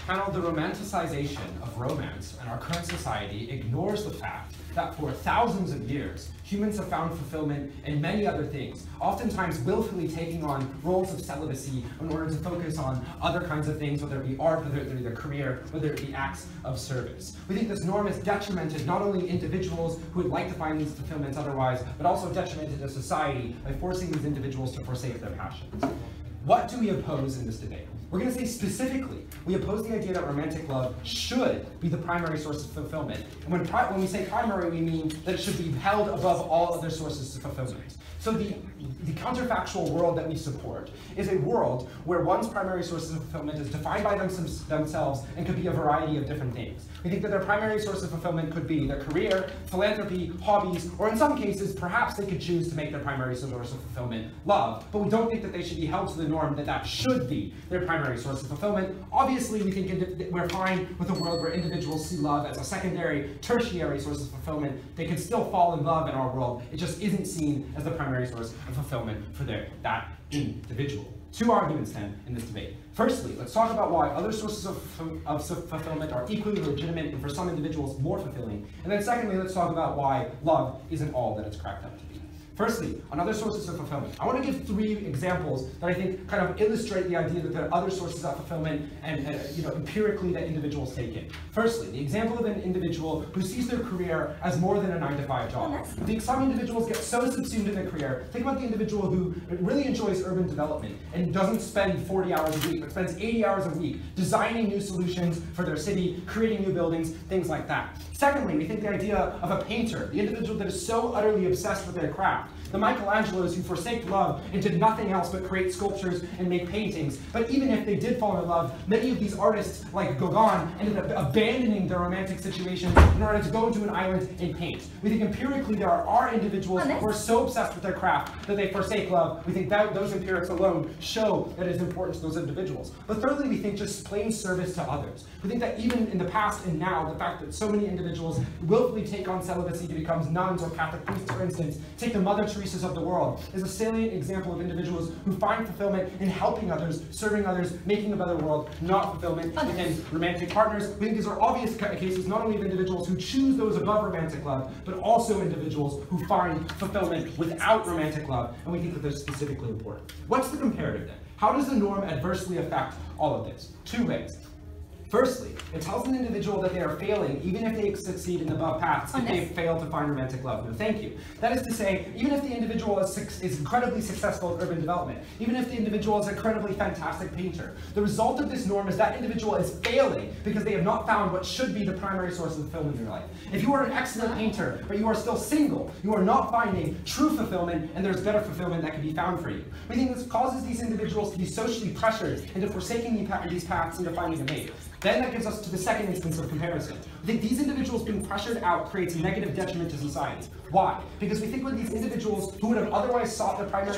Panel, the romanticization of romance in our current society ignores the fact that for thousands of years, humans have found fulfillment in many other things, oftentimes willfully taking on roles of celibacy in order to focus on other kinds of things, whether it be art, whether it be their career, whether it be acts of service. We think this norm has detrimented not only individuals who would like to find these fulfillments otherwise, but also detrimented to society by forcing these individuals to forsake their passions. What do we oppose in this debate? We're going to say specifically, we oppose the idea that romantic love should be the primary source of fulfillment. And when we say primary, we mean that it should be held above all other sources of fulfillment. So the counterfactual world that we support is a world where one's primary sources of fulfillment is defined by themselves and could be a variety of different things. We think that their primary source of fulfillment could be their career, philanthropy, hobbies, or in some cases, perhaps they could choose to make their primary source of fulfillment love, but we don't think that they should be held to the norm that that should be their primary source of fulfillment. Obviously, we think we're fine with a world where individuals see love as a secondary, tertiary source of fulfillment. They can still fall in love in our world. It just isn't seen as the primary source of fulfillment for that individual. Two arguments then in this debate. Firstly, let's talk about why other sources of fulfillment are equally legitimate and for some individuals more fulfilling. And then secondly, let's talk about why love isn't all that it's cracked up to be. Firstly, on other sources of fulfillment, I want to give 3 examples that I think kind of illustrate the idea that there are other sources of fulfillment and empirically that individuals take in. Firstly, the example of an individual who sees their career as more than a 9-to-5 job. I think some individuals get so subsumed in their career. Think about the individual who really enjoys urban development and doesn't spend 40 hours a week, but spends 80 hours a week designing new solutions for their city, creating new buildings, things like that. Secondly, we think the idea of a painter, the individual that is so utterly obsessed with their craft, the Michelangelos who forsake love and did nothing else but create sculptures and make paintings. But even if they did fall in love, many of these artists, like Gauguin, ended up abandoning their romantic situations in order to go to an island and paint. We think empirically there are individuals who are so obsessed with their craft that they forsake love. We think that those empirics alone show that it is important to those individuals. But thirdly, we think just plain service to others. We think that even in the past and now, the fact that so many individuals willfully take on celibacy to become nuns or Catholic priests, for instance, take the Mother Teresa's of the world, is a salient example of individuals who find fulfillment in helping others, serving others, making a better world, not fulfillment within romantic partners. We think these are obvious cases not only of individuals who choose those above romantic love, but also individuals who find fulfillment without romantic love, and we think that they're specifically important. What's the comparative then? How does the norm adversely affect all of this? 2 ways. Firstly, it tells an individual that they are failing even if they succeed in the above paths if they fail to find romantic love. No, thank you. That is to say, even if the individual is incredibly successful at urban development, even if the individual is an incredibly fantastic painter, the result of this norm is that individual is failing because they have not found what should be the primary source of fulfillment in your life. If you are an excellent painter, but you are still single, you are not finding true fulfillment, and there's better fulfillment that can be found for you. We think this causes these individuals to be socially pressured into forsaking these paths and to finding a mate. Then that gives us to the second instance of comparison. I think these individuals being pressured out creates a negative detriment to society. Why? Because we think when these individuals who would have otherwise sought their primary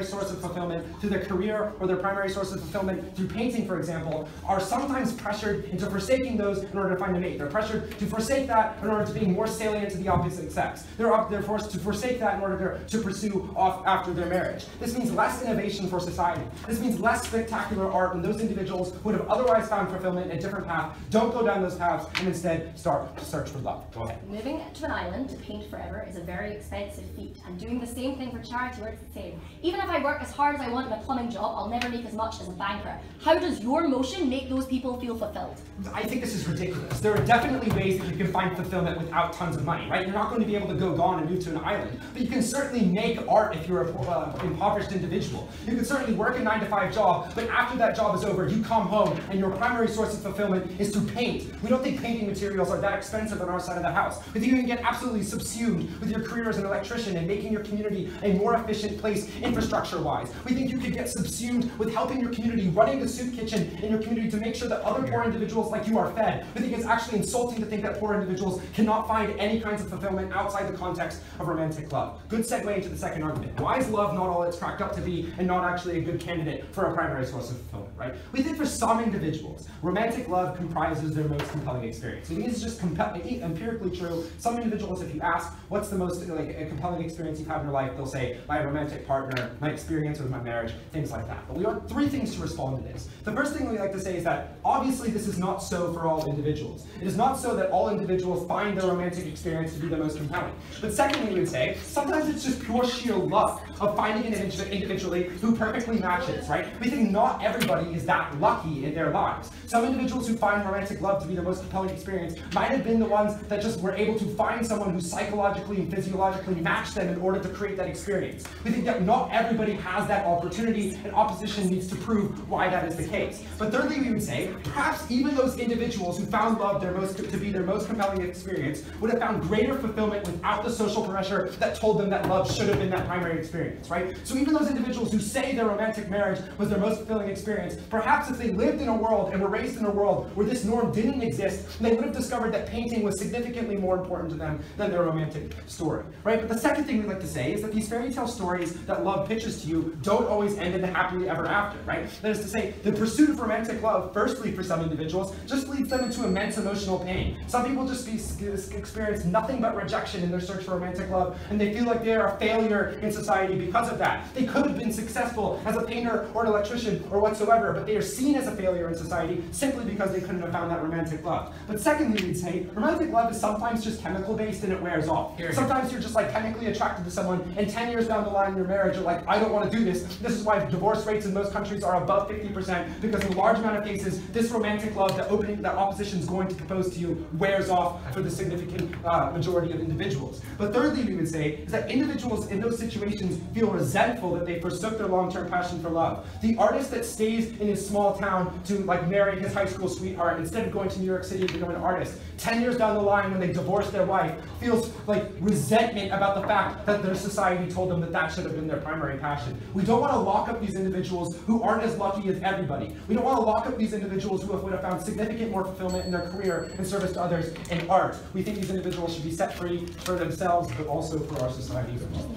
source of fulfillment through their career or their primary source of fulfillment through painting, for example, are sometimes pressured into forsaking those in order to find a mate. They're pressured to forsake that in order to being more salient to the opposite sex. They're forced to forsake that in order to pursue off after their marriage. This means less innovation for society. This means less spectacular art when those individuals who would have otherwise found fulfillment in a different path don't go down those paths and instead start to search for love. Go ahead. Moving to an island to paint forever is a very expensive feat, and doing the same thing for charity works the same. Even if I work as hard as I want in a plumbing job, I'll never make as much as a banker. How does your motion make those people feel fulfilled? I think this is ridiculous. There are definitely ways that you can find fulfillment without tons of money, right? You're not going to be able to go gone and move to an island, but you can certainly make art if you're an impoverished individual. You can certainly work a 9-to-5 job, but after that job is over, you come home and your primary source of fulfillment is to paint. We don't think painting materials are that expensive on our side of the house. We think you can get absolutely subsumed with your career as an electrician and making your community a more efficient place infrastructure-wise. We think you could get subsumed with helping your community, running the soup kitchen in your community to make sure that other poor individuals like you are fed. We think it's actually insulting to think that poor individuals cannot find any kinds of fulfillment outside the context of romantic love. Good segue into the second argument. Why is love not all it's cracked up to be and not actually a good candidate for a primary source of fulfillment, right? We think for some individuals, romantic love comprises their most compelling experience. We think this is just empirically true. Some individuals, if if you ask, what's the most a compelling experience you've had in your life, they'll say, my romantic partner, my experience with my marriage, things like that. But we want 3 things to respond to this. The first thing we like to say is that, obviously, this is not so for all individuals. It is not so that all individuals find their romantic experience to be the most compelling. But secondly, we would say, sometimes it's just pure sheer luck of finding an individually who perfectly matches, right? We think not everybody is that lucky in their lives. Some individuals who find romantic love to be the most compelling experience might have been the ones that just were able to find someone who psychologically and physiologically matched them in order to create that experience. We think that not everybody has that opportunity, and opposition needs to prove why that is the case. But thirdly, we would say, perhaps even those individuals who found love to be their most compelling experience would have found greater fulfillment without the social pressure that told them that love should have been that primary experience, right? So even those individuals who say their romantic marriage was their most fulfilling experience, perhaps if they lived in a world and were raised in a world where this norm didn't exist, they would have discovered that painting was significantly more important to them than their romantic story, right? But the second thing we like to say is that these fairy tale stories that love pitches to you don't always end in the happily ever after, right? That is to say, the pursuit of romantic love, firstly for some individuals, just leads them into immense emotional pain. Some people just experience nothing but rejection in their search for romantic love, and they feel like they are a failure in society because of that. They could have been successful as a painter or an electrician or whatsoever, but they are seen as a failure in society simply because they couldn't have found that romantic love. But secondly, we'd say, romantic love is sometimes just chemical based and it wears off. Sometimes you're just like chemically attracted to someone, and 10 years down the line in your marriage, you're like, I don't want to do this. This is why divorce rates in most countries are above 50%, because in a large amount of cases, this romantic love that opposition is going to propose to you wears off for the significant majority of individuals. But thirdly, we would say, is that individuals in those situations feel resentful that they forsook their long-term passion for love. The artist that stays in his small town to marry his high school sweetheart instead of going to New York City to become an artist, 10 years down the line when they divorce their wife, feels like resentment about the fact that their society told them that that should have been their primary passion. We don't want to lock up these individuals who aren't as lucky as everybody. We don't want to lock up these individuals who would have found significant more fulfillment in their career and service to others in art. We think these individuals should be set free for themselves, but also for our society as well.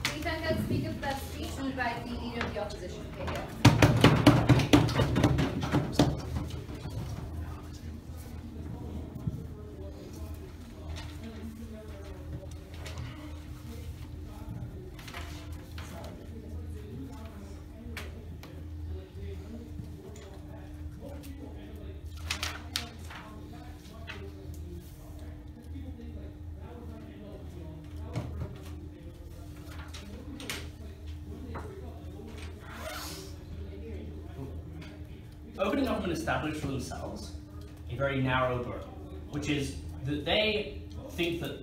Please thank the speaker for that speech and invite the leader of the opposition. Opening government established for themselves a very narrow burden, which is that they think that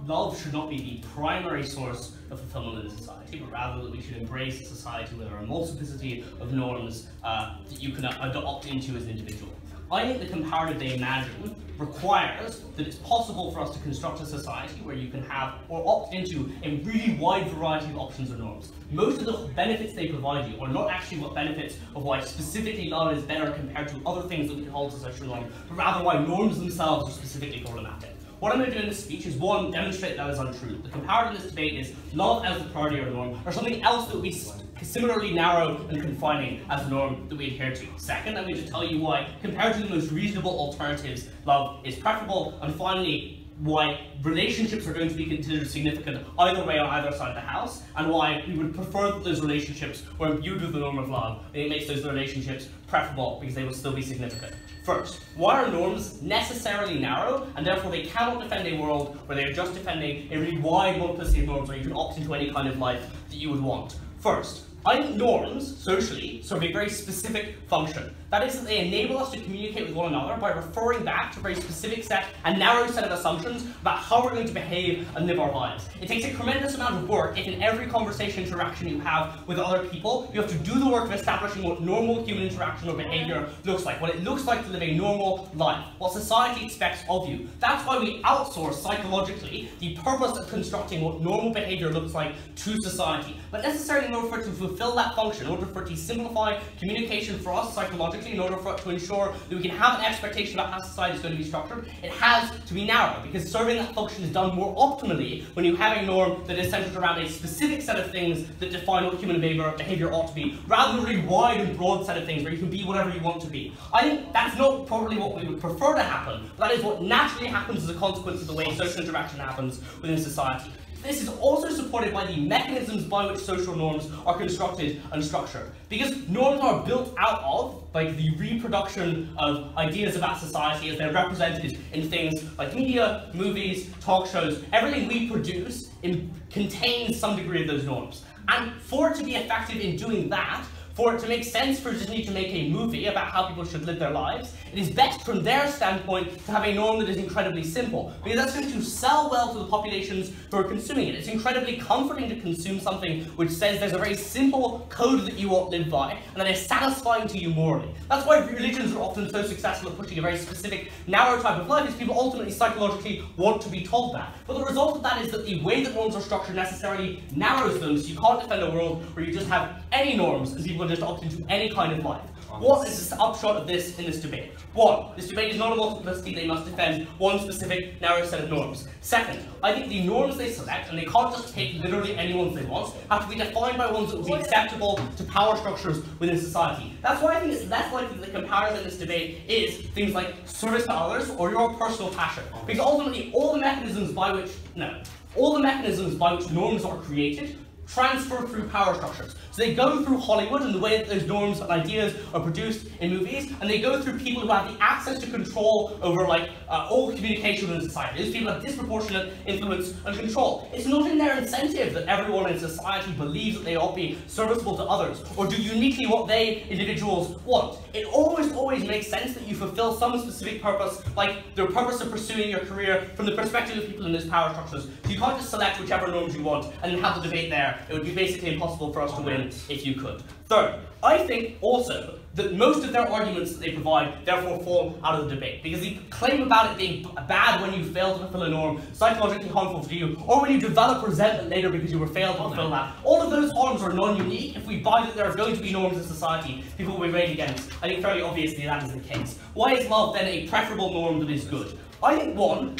love should not be the primary source of fulfillment in society, but rather that we should embrace a society where there are a multiplicity of norms that you can adopt into as an individual. I think the comparative they imagine requires that it's possible for us to construct a society where you can have or opt into a really wide variety of options or norms. Most of the benefits they provide you are not actually what benefits of why specifically love is better compared to other things that we can hold as social norm, but rather why norms themselves are specifically problematic. What I'm going to do in this speech is, one, demonstrate that is untrue. The comparative in this debate is love as the priority or norm, or something else that would be similarly narrow and confining as the norm that we adhere to. Second, I'm going to tell you why, compared to the most reasonable alternatives, love is preferable. And finally, why relationships are going to be considered significant either way on either side of the house, and why we would prefer that those relationships were imbued with the norm of love, and it makes those relationships preferable because they will still be significant. First, why are norms necessarily narrow, and therefore they cannot defend a world where they are just defending a really wide multiplicity of norms where you can opt into any kind of life that you would want? First, I think norms, socially, serve a very specific function. That is that they enable us to communicate with one another by referring back to a very specific set, a narrow set of assumptions about how we're going to behave and live our lives. It takes a tremendous amount of work if in every conversation interaction you have with other people, you have to do the work of establishing what normal human interaction or behavior looks like, what it looks like to live a normal life, what society expects of you. That's why we outsource psychologically the purpose of constructing what normal behavior looks like to society. But necessarily in order for it to fulfill that function, in order for it to simplify communication for us psychologically, psychologically, in order for it to ensure that we can have an expectation about how society is going to be structured, it has to be narrow, because serving that function is done more optimally when you have a norm that is centered around a specific set of things that define what human behavior ought to be, rather than a really wide and broad set of things where you can be whatever you want to be. I think that's not probably what we would prefer to happen, but that is what naturally happens as a consequence of the way social interaction happens within society. This is also supported by the mechanisms by which social norms are constructed and structured. Because norms are built out of, like, the reproduction of ideas about society as they're represented in things like media, movies, talk shows. Everything we produce contains some degree of those norms. And for it to be effective in doing that, for it to make sense for Disney to make a movie about how people should live their lives, it is best from their standpoint to have a norm that is incredibly simple, because that's going to sell well to the populations who are consuming it. It's incredibly comforting to consume something which says there's a very simple code that you ought to live by, and that is satisfying to you morally. That's why religions are often so successful at pushing a very specific, narrow type of life, is people ultimately psychologically want to be told that. But the result of that is that the way that norms are structured necessarily narrows them, so you can't defend a world where you just have any norms and people just opt into any kind of life. What is the upshot of this in this debate? One, this debate is not a multiplicity, they must defend one specific narrow set of norms. Second, I think the norms they select, and they can't just take literally any ones they want, have to be defined by ones that will be acceptable to power structures within society. That's why I think it's less likely that the comparison in this debate is things like service to others or your personal passion. Because ultimately, all the mechanisms by which norms are created transfer through power structures. So they go through Hollywood and the way that those norms and ideas are produced in movies, and they go through people who have the access to control over all communication in society. Those people have disproportionate influence and control. It's not in their incentive that everyone in society believes that they ought to be serviceable to others, or do uniquely what they, individuals, want. It always makes sense that you fulfill some specific purpose, like the purpose of pursuing your career from the perspective of people in those power structures. So you can't just select whichever norms you want and then have the debate there. It would be basically impossible for us to win if you could. Third, I think also that most of their arguments that they provide therefore fall out of the debate, because the claim about it being bad when you fail to fulfill a norm, psychologically harmful to you, or when you develop resentment later because you were failed to fulfill that, all of those harms are non-unique. If we buy that there are going to be norms in society people will be raged against, I think fairly obviously that is the case. Why is love then a preferable norm that is good? I think one,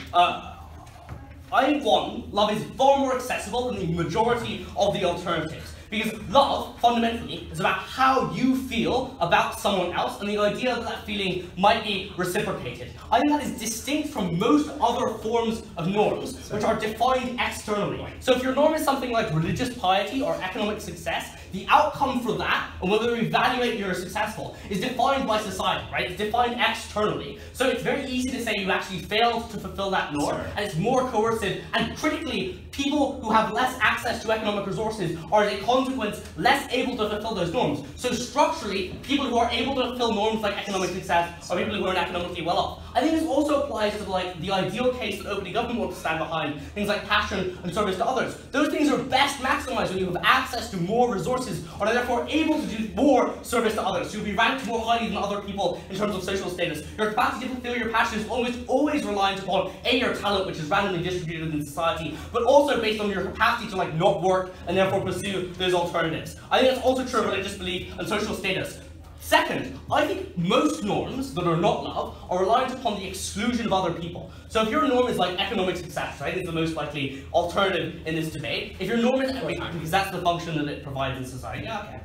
love is far more accessible than the majority of the alternatives. Because love, fundamentally, is about how you feel about someone else, and the idea that that feeling might be reciprocated. I think that is distinct from most other forms of norms, which are defined externally. So if your norm is something like religious piety or economic success, the outcome for that, and whether we evaluate you're successful, is defined by society, right? It's defined externally. So it's very easy to say you actually failed to fulfill that norm, and it's more coercive, and critically, people who have less access to economic resources are, as a consequence, less able to fulfill those norms. So structurally, people who are able to fulfill norms like economic success are people who are economically well off. I think this also applies to the ideal case that opening government wants to stand behind, things like passion and service to others. Those things are best maximized when you have access to more resources, or are therefore able to do more service to others. So you'll be ranked more highly than other people in terms of social status. Your capacity to fulfill your passion is always reliant upon your talent, which is randomly distributed in society, but also based on your capacity to not work and therefore pursue those alternatives. I think that's also true of religious belief and social status. Second, I think most norms that are not love are reliant upon the exclusion of other people. So if your norm is like economic success, right, is the most likely alternative in this debate. If your norm is because that's the function that it provides in society. Yeah, okay.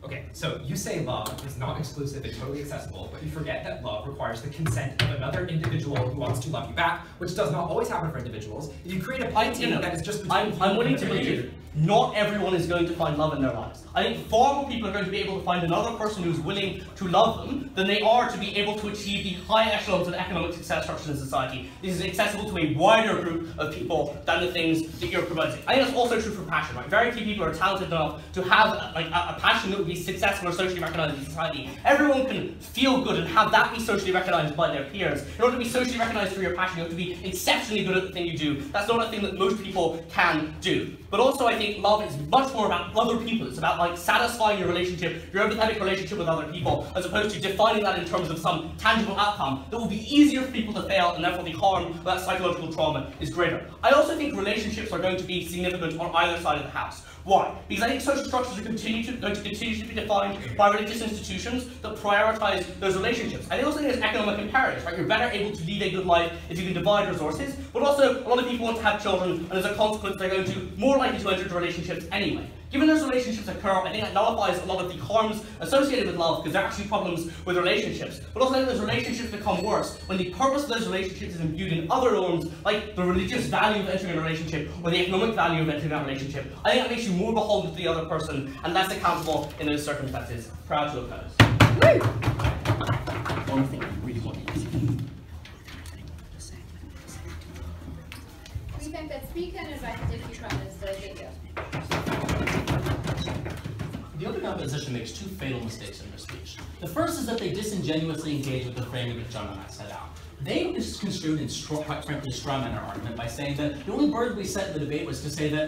Okay, so you say love is not exclusive and totally accessible, but you forget that love requires the consent of another individual who wants to love you back, which does not always happen for individuals. If you create a painting that is just between I'm willing to believe not everyone is going to find love in their lives. I think far more people are going to be able to find another person who's willing to love them than they are to be able to achieve the high echelons of economic success structures in society. This is accessible to a wider group of people than the things that you're promoting. I think that's also true for passion, right? Very few people are talented enough to have a passion that would be successful or socially recognized in society. Everyone can feel good and have that be socially recognized by their peers. In order to be socially recognized for your passion, you have to be exceptionally good at the thing you do. That's not a thing that most people can do. But also I think love is much more about other people. It's about satisfying your relationship, your empathetic relationship with other people, as opposed to defining that in terms of some tangible outcome that will be easier for people to fail, and therefore the harm of that psychological trauma is greater. I also think relationships are going to be significant on either side of the house. Why? Because I think social structures are going to continue to to be defined by religious institutions that prioritize those relationships. And they also think there's economic imperatives, right? You're better able to lead a good life if you can divide resources, but also a lot of people want to have children, and as a consequence they're going to more likely to enter into relationships anyway. Given those relationships occur, I think that nullifies a lot of the harms associated with love, because there are actually problems with relationships. But also those relationships become worse when the purpose of those relationships is imbued in other norms, like the religious value of entering a relationship, or the economic value of entering that relationship. I think that makes you more beholden to the other person, and less accountable in those circumstances. Proud to oppose. One thing I really want to We think that Speaker and invite the Deputy Prime Minister later. The opening opposition makes two fatal mistakes in their speech. The first is that they disingenuously engage with the framing that John and I set out. They misconstrued and quite frankly strawman our argument by saying that the only burden we set in the debate was to say that,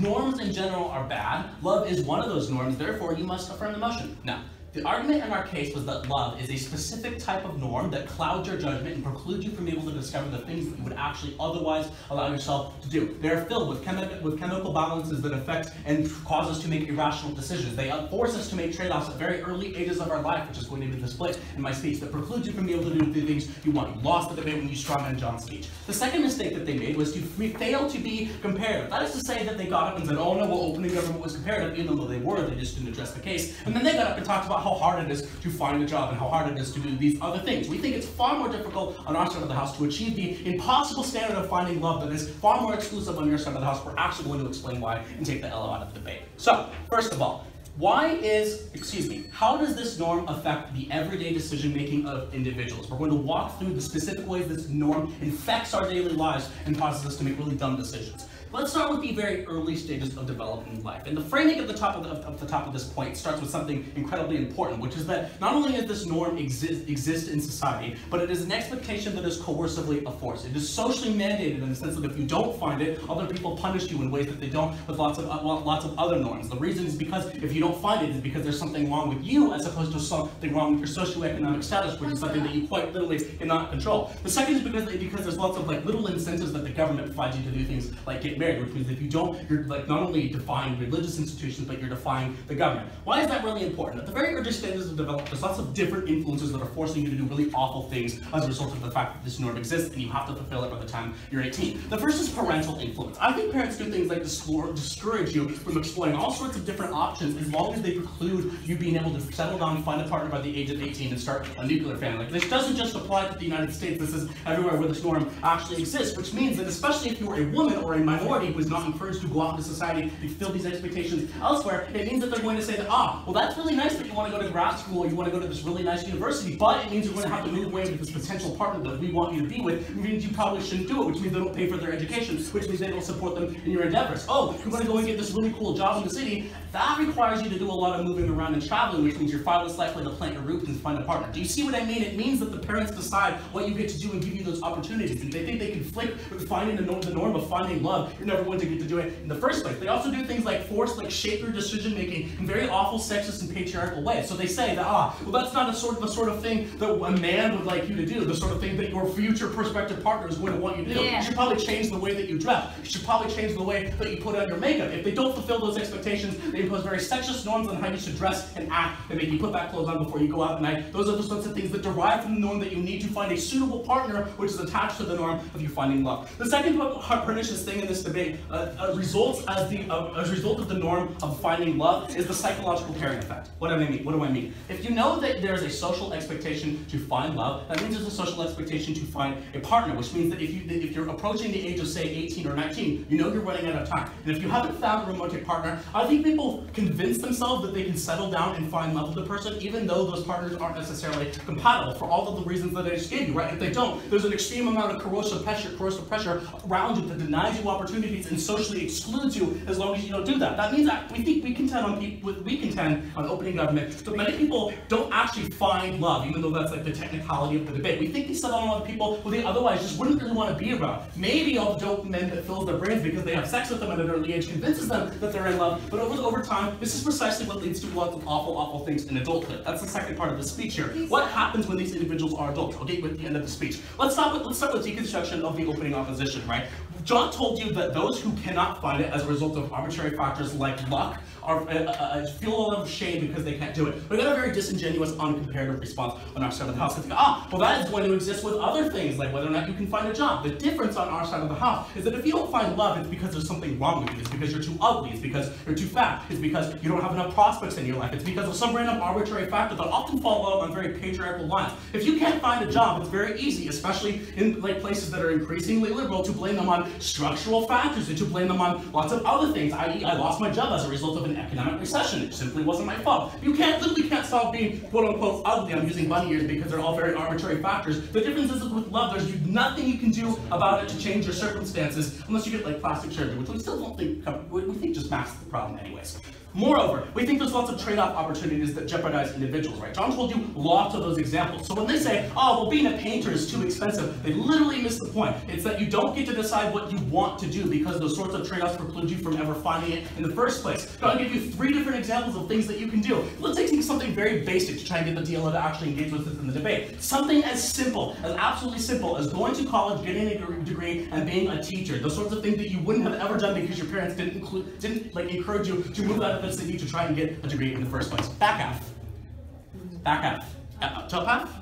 norms in general are bad, love is one of those norms, therefore you must affirm the motion. No. The argument in our case was that love is a specific type of norm that clouds your judgment and precludes you from being able to discover the things that you would actually otherwise allow yourself to do. They are filled with chemical balances that affect and cause us to make irrational decisions. They force us to make trade-offs at very early ages of our life, which is going to be displayed in my speech, that precludes you from being able to do the things you want. You lost the debate when you strawman John's speech. The second mistake that they made was to fail to be comparative. That is to say that they got up and said, oh no, well, opening government was comparative, even though they were, they just didn't address the case. And then they got up and talked about how hard it is to find a job and how hard it is to do these other things. We think it's far more difficult on our side of the house to achieve the impossible standard of finding love that is far more exclusive on your side of the house. We're actually going to explain why and take the L out of the debate. So, first of all, how does this norm affect the everyday decision making of individuals? We're going to walk through the specific ways this norm infects our daily lives and causes us to make really dumb decisions. Let's start with the very early stages of development in life. And the framing at the top of this point starts with something incredibly important, which is that not only does this norm exist in society, but it is an expectation that is coercively enforced. It is socially mandated in the sense that if you don't find it, other people punish you in ways that they don't with lots of other norms. The reason is because if you don't find it, is because there's something wrong with you as opposed to something wrong with your socioeconomic status, which is something that you quite literally cannot control. The second is because there's lots of little incentives that the government provides you to do things like get married, which means if you don't, you're not only defying religious institutions, but you're defying the government. Why is that really important? At the very early stages of development, there's lots of different influences that are forcing you to do really awful things as a result of the fact that this norm exists, and you have to fulfill it by the time you're 18. The first is parental influence. I think parents do things like discourage you from exploring all sorts of different options as long as they preclude you being able to settle down and find a partner by the age of 18 and start a nuclear family. This doesn't just apply to the United States, this is everywhere where this norm actually exists, which means that especially if you are a woman or a minority who is not encouraged to go out into society and fulfill these expectations elsewhere, it means that they're going to say that, well, that's really nice that you want to go to grad school or you want to go to this really nice university, but it means you're going to have to move away with this potential partner that we want you to be with. It means you probably shouldn't do it, which means they don't pay for their education, which means they don't support them in your endeavors. Oh, you're going to go and get this really cool job in the city. That requires you to do a lot of moving around and traveling, which means you're far less likely to plant your roots and find a partner. Do you see what I mean? It means that the parents decide what you get to do and give you those opportunities. And they think they conflict with finding the norm of finding love. You're never going to get to do it in the first place. They also do things like shape your decision making in very awful sexist and patriarchal ways. So they say that, well, that's not the sort of thing that a man would like you to do, the sort of thing that your future prospective partner is going to want you to do. You should probably change the way that you dress. You should probably change the way that you put on your makeup. If they don't fulfill those expectations, they impose very sexist norms on how you should dress and act. They make you put that clothes on before you go out at night. Those are the sorts of things that derive from the norm that you need to find a suitable partner, which is attached to the norm of you finding love. The second pernicious thing in this debate as a result of the norm of finding love is the psychological carrying effect. What do I mean? If you know that there's a social expectation to find love, that means there's a social expectation to find a partner, which means that if you're approaching the age of, say, 18 or 19, you know you're running out of time. And if you haven't found a romantic partner, I think people convince themselves that they can settle down and find love with the person, even though those partners aren't necessarily compatible for all of the reasons that I just gave you, right? If they don't, there's an extreme amount of corrosive pressure around you that denies you opportunities and socially excludes you as long as you don't do that. That means that we contend on opening government that many people don't actually find love, even though that's like the technicality of the debate. We think they settle on a lot of people who they otherwise just wouldn't really want to be around. Maybe all the dope men that fills their brains because they have sex with them at an early age convinces them that they're in love, but over time, this is precisely what leads to lots of awful things in adulthood. That's the second part of the speech here. What happens when these individuals are adults? I'll get with the end of the speech. Let's start with deconstruction of the opening opposition, right? John told you that those who cannot find it as a result of arbitrary factors like luck feel a lot of shame because they can't do it. We got a very disingenuous, uncomparative response on our side of the house. It's like, well, that is going to exist with other things, like whether or not you can find a job. The difference on our side of the house is that if you don't find love, it's because there's something wrong with you. It's because you're too ugly. It's because you're too fat. It's because you don't have enough prospects in your life. It's because of some random arbitrary factor that often fall out on very patriarchal lines. If you can't find a job, it's very easy, especially in like places that are increasingly liberal, to blame them on structural factors and to blame them on lots of other things, i.e. I lost my job as a result of an economic recession. It simply wasn't my fault. You literally can't stop being quote-unquote ugly. I'm using bunny ears because they're all very arbitrary factors. The difference is that with love, there's nothing you can do about it to change your circumstances unless you get like plastic surgery, which we still don't think, we think just masks the problem anyways. Moreover, we think there's lots of trade-off opportunities that jeopardize individuals, right? John told you lots of those examples. So when they say, well, being a painter is too expensive, they literally miss the point. It's that you don't get to decide what you want to do because those sorts of trade-offs preclude you from ever finding it in the first place. I'll give you 3 different examples of things that you can do. Let's take something very basic to try and get the DLO to actually engage with us in the debate. Something as simple, as absolutely simple, as going to college, getting a degree, and being a teacher. Those sorts of things that you wouldn't have ever done because your parents didn't encourage you to move out of the city to try and get a degree in the first place. Back half. Top half?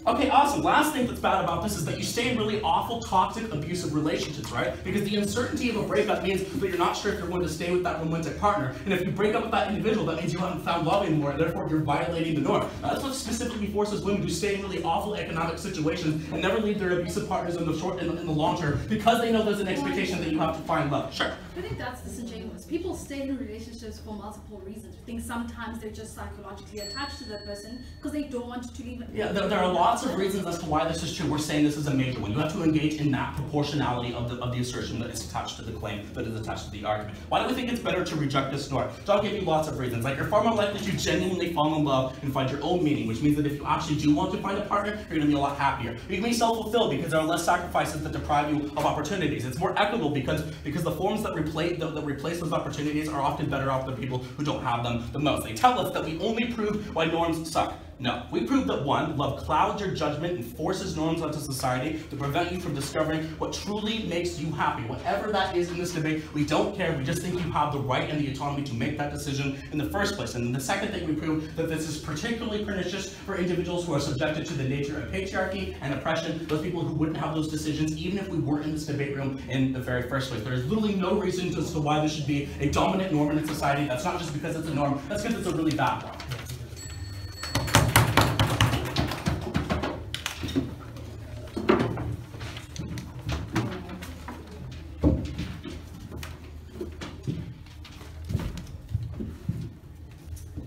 Okay, awesome. Last thing that's bad about this is that you stay in really awful, toxic, abusive relationships, right? Because the uncertainty of a breakup means that you're not sure if you're going to stay with that romantic partner. And if you break up with that individual, that means you haven't found love anymore, and therefore you're violating the norm. That's what specifically forces women to stay in really awful economic situations and never leave their abusive partners in the long term, because they know there's an expectation that you have to find love. Sure. I think that's disingenuous. People stay in relationships for multiple reasons. I think sometimes they're just psychologically attached to that person because they don't want to leave. Yeah, there are lots of reasons as to why this is true. We're saying this is a major one. You have to engage in that proportionality of the assertion that is attached to the claim, that is attached to the argument. Why do we think it's better to reject this norm? So I'll give you lots of reasons. Like, you're far more likely to genuinely fall in love and find your own meaning, which means that if you actually do want to find a partner, you're going to be a lot happier. You can be self-fulfilled because there are less sacrifices that deprive you of opportunities. It's more equitable because the forms that replace those opportunities are often better off than people who don't have them the most. They tell us that we only prove why norms suck. No, we prove that 1, love clouds your judgment and forces norms onto society to prevent you from discovering what truly makes you happy. Whatever that is in this debate, we don't care. We just think you have the right and the autonomy to make that decision in the first place. And then the second thing, we prove that this is particularly pernicious for individuals who are subjected to the nature of patriarchy and oppression, those people who wouldn't have those decisions even if we weren't in this debate room in the very first place. There is literally no reason as to why this should be a dominant norm in society. That's not just because it's a norm, that's because it's a really bad one.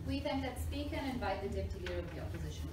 We think that speaker and invite the deputy leader of the opposition.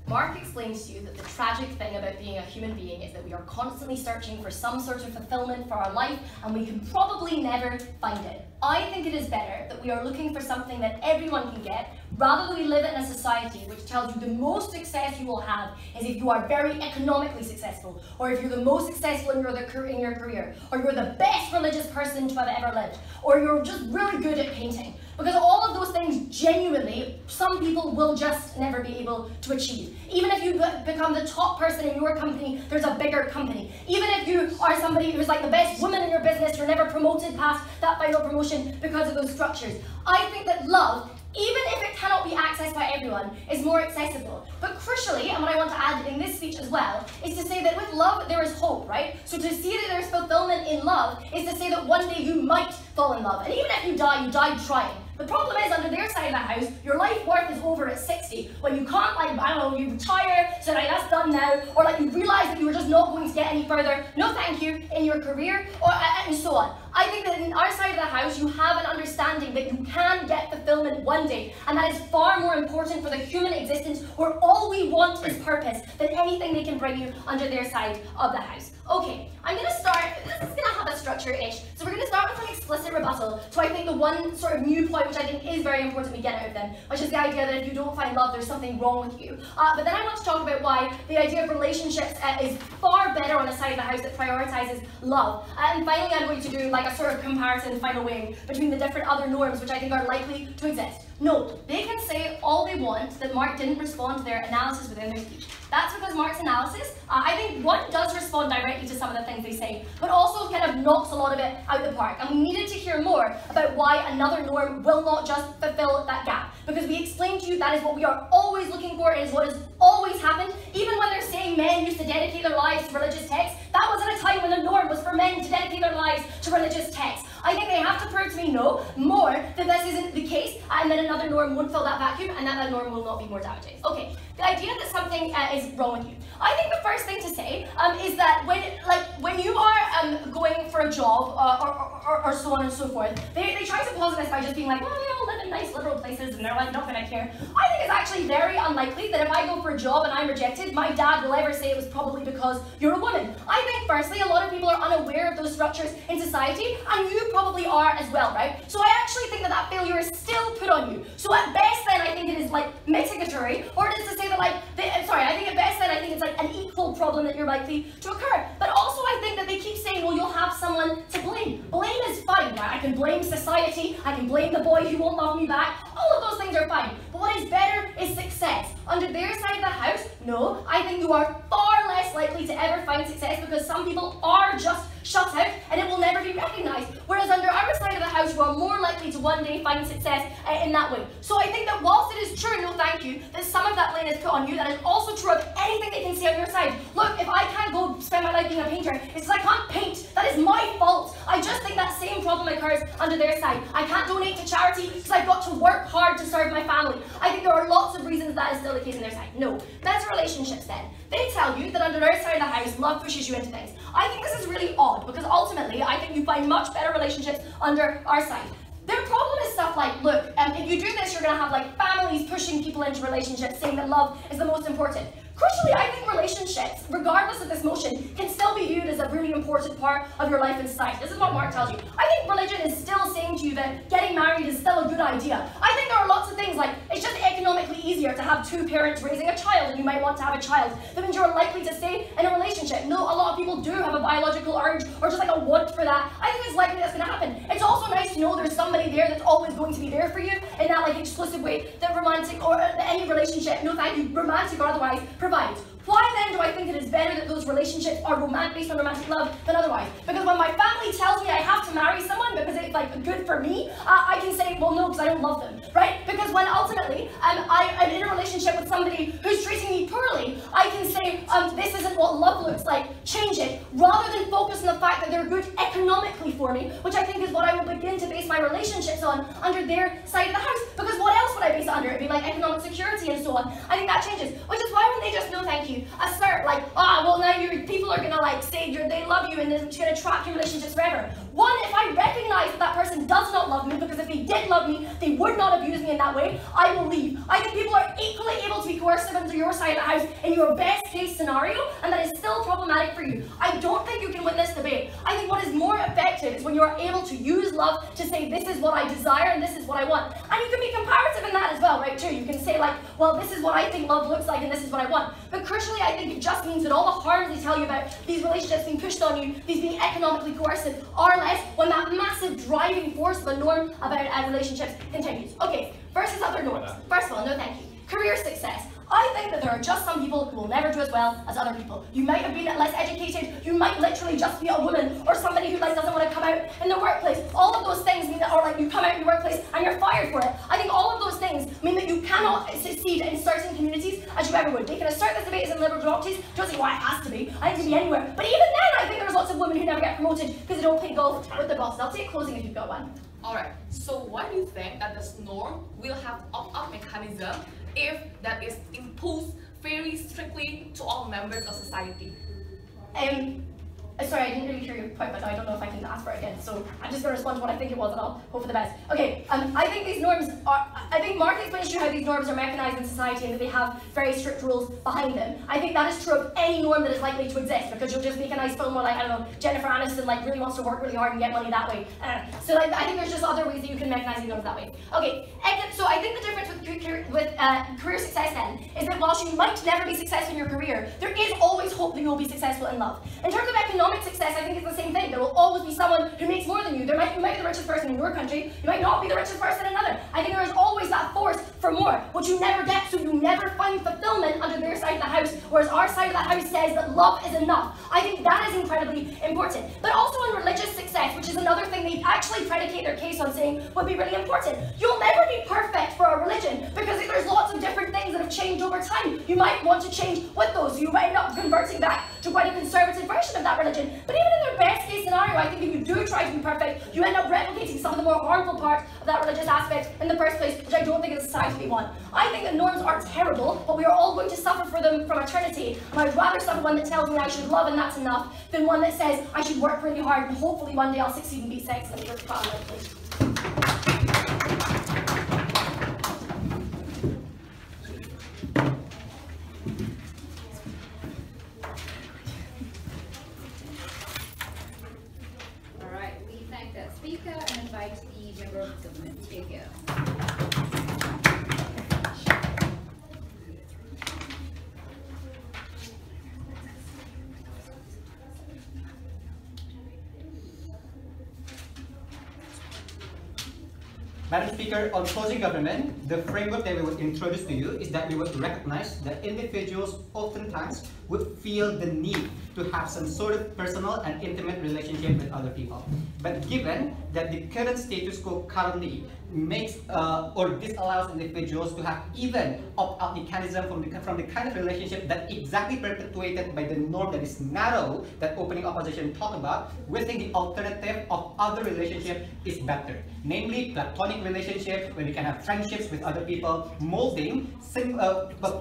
Mark explained to you that the tragic thing about being a human being is that we are constantly searching for some sort of fulfillment for our life, and we can probably never find it. I think it is better that we are looking for something that everyone can get, rather than we live in a society which tells you the most success you will have is if you are very economically successful, or if you're the most successful in your career, or you're the best religious person to have ever lived, or you're just really good at painting. Because all of those things, genuinely, some people will just never be able to achieve. Even if you become the top person in your company, there's a bigger company. Even if you are somebody who's like the best woman in your business, you're never promoted past that final promotion because of those structures. I think that love, even if it cannot be accessed by everyone, is more accessible. But crucially, and what I want to add in this speech as well, is to say that with love there is hope, right? So to see that there's fulfillment in love is to say that one day you might fall in love. And even if you die trying. The problem is, under their side of the house, your life worth is over at 60, when you can't, like, I don't know, you retire, so right, that's done now, or like you realise that you were just not going to get any further, no thank you, in your career, or and so on. I think that in our side of the house, you have an understanding that you can get fulfillment one day, and that is far more important for the human existence, where all we want is purpose, than anything they can bring you under their side of the house. Okay, I'm going to start, this is going to have a structure-ish, so we're going to start with an explicit rebuttal to, I think, the one sort of new point which I think is very important we get out of them, which is the idea that if you don't find love, there's something wrong with you. But then I want to talk about why the idea of relationships is far better on a side of the house that prioritises love. And finally, I'm going to do like a sort of comparison, final weighing between the different other norms which I think are likely to exist. Note, they can say all they want that Mark didn't respond to their analysis within their speech. That's because Mark's analysis, I think one does respond directly to some of the things they say, but also kind of knocks a lot of it out the park. And we needed to hear more about why another norm will not just fulfill that gap. Because we explained to you that is what we are always looking for, it is what has always happened. Even when they're saying men used to dedicate their lives to religious texts, that was at a time when the norm was for men to dedicate their lives to religious texts. I think they have to prove to me more that this isn't the case, and that another norm won't fill that vacuum, and that norm will not be more damaging. Okay, the idea that something is wrong with you. I think the first thing to say is that when you are going for a job or so on and so forth, they try to posit this by just being like, well, they all live in nice liberal places and they're like, not gonna care. I think it's actually very unlikely that if I go for a job and I'm rejected, my dad will ever say it was probably because you're a woman. I think firstly, a lot of people are unaware of those structures in society, and you probably are as well, right? So I actually think that failure is still put on you. So at best then, I think it is like mitigatory, or it is to say that I think at best then, I think it's like an equal problem that you're likely to occur. But also I think that they keep saying, well, you'll have someone to blame. Blame is fine, right? I can blame society, I can blame the boy who won't love me back, all of those things are fine. But what is better is success. Under their side of the house, no, I think you are far less likely to ever find success because some people are just shut out and it will never be recognised. Whereas under our side of the house, you are more likely to one day find success in that way. So I think that whilst it is true, no thank you, that some of that blame is put on you, that is also true of anything they can see on your side. Look, if I can't go spend my life being a painter, it's because I can't paint. That is my fault. I just think that same problem occurs under their side. I can't donate to charity because I've got to work hard to serve my family. I think there are lots of reasons that is still the case on their side. No. Better relationships then. They tell you that under their side of the house, love pushes you into things. I think this is really odd because ultimately I think you find much better relationships under our side. Their problem is stuff like, look, if you do this, you're going to have like families pushing people into relationships, saying that love is the most important. Crucially, I think relationships, regardless of this motion, can still be viewed as a really important part of your life in society. This is what Mark tells you. I think religion is still saying to you that getting married is still a good idea. I think there are lots of things like, it's just economically easier to have two parents raising a child and you might want to have a child. That means you're likely to stay in a relationship. No, a lot of people do have a biological urge or just like a want for that. I think it's likely that's going to happen. It's also nice to know there's somebody there that's always going to be there for you in that like exclusive way that romantic or any relationship, no thank you, romantic or otherwise, provides. Why then do I think it is better that those relationships are based on romantic love than otherwise? Because when my family tells me I have to marry someone because it's like good for me, I can say, well no, because I don't love them, right? Because when ultimately I'm in a relationship with somebody who's treating me poorly, I can say, this isn't what love looks like, change it, rather than focus on the fact that they're good economically for me, which I think is what I will begin to base my relationships on under their side of the house. Because what else would I base it under? It'd be like economic security and so on. I think that changes, which is why when they just no thank you, assert like, well now people are gonna like say they love you and it's gonna track your relationships forever. One, if I recognize that that person does not love me, because if they did love me, they would not abuse me in that way, I will leave. I think people are equally able to be coercive under your side of the house in your best case scenario, and that is still problematic for you. I don't think you can win this debate. I think what is more effective is when you are able to use love to say this is what I desire and this is what I want. And you can be comparative in that as well, right, too. You can say like, well, this is what I think love looks like and this is what I want. But crucially, I think it just means that all the harms they tell you about these relationships being pushed on you, these being economically coercive, are less when that massive driving force of a norm about relationships continues. Okay, versus other norms. First of all, no thank you. Career success. I think that there are just some people who will never do as well as other people. You might have been less educated, you might literally just be a woman, or somebody who like doesn't want to come out in the workplace. All of those things mean that, or like you come out in the workplace and you're fired for it. I think all of those things mean that you cannot succeed in certain communities as you ever would. They can assert this debate as in liberal democracies, don't see why it has to be. I think it can be anywhere. But even then, I think there's lots of women who never get promoted because they don't play golf with their bosses. I'll take closing if you've got one. Alright, so why do you think that this norm will have opt-out mechanism if that is imposed very strictly to all members of society? Sorry, I didn't really hear your point, but I don't know if I can ask for it again, so I'm just going to respond to what I think it was and I'll hope for the best. Okay, I think these norms are, I think Mark explains to you how these norms are mechanised in society and that they have very strict rules behind them. I think that is true of any norm that is likely to exist, because you'll just make a nice film where, like, I don't know, Jennifer Aniston like really wants to work really hard and get money that way. So like, I think there's just other ways that you can mechanise these norms that way. Okay, so I think the difference with career success then is that whilst you might never be successful in your career, there is always hope that you will be successful in love. In terms of economic success, I think it's the same thing. There will always be someone who makes more than you. You might be the richest person in your country, you might not be the richest person in another. I think there is always that force for more, which you never get, so you never find fulfillment under their side of the house, whereas our side of the house says that love is enough. I think that is incredibly important. But also in religious success, which is another thing they actually predicate their case on saying would be really important. You'll never be perfect for a religion, because there's lots of different things that have changed over time. You might want to change with those, so you might end up converting back to quite a conservative version of that religion. But even in their best case scenario, I think if you do try to be perfect, you end up replicating some of the more harmful parts of that religious aspect in the first place, which I don't think is a society we want. I think that norms are terrible, but we are all going to suffer for them from eternity, and I would rather suffer one that tells me I should love and that's enough, than one that says I should work really hard and hopefully one day I'll succeed and be sex and live proudly. Alright, we thank that speaker and invite the member of government to speak here. Madam Speaker, on closing government, the framework that we would introduce to you is that we would recognize that individuals oftentimes would feel the need to have some sort of personal and intimate relationship with other people. But given that the current status quo currently makes or disallows individuals to have even opt-out mechanism from the kind of relationship that exactly perpetuated by the norm that is narrow that opening opposition talk about, we think the alternative of other relationship is better. Namely, platonic relationship, where you can have friendships with other people, molding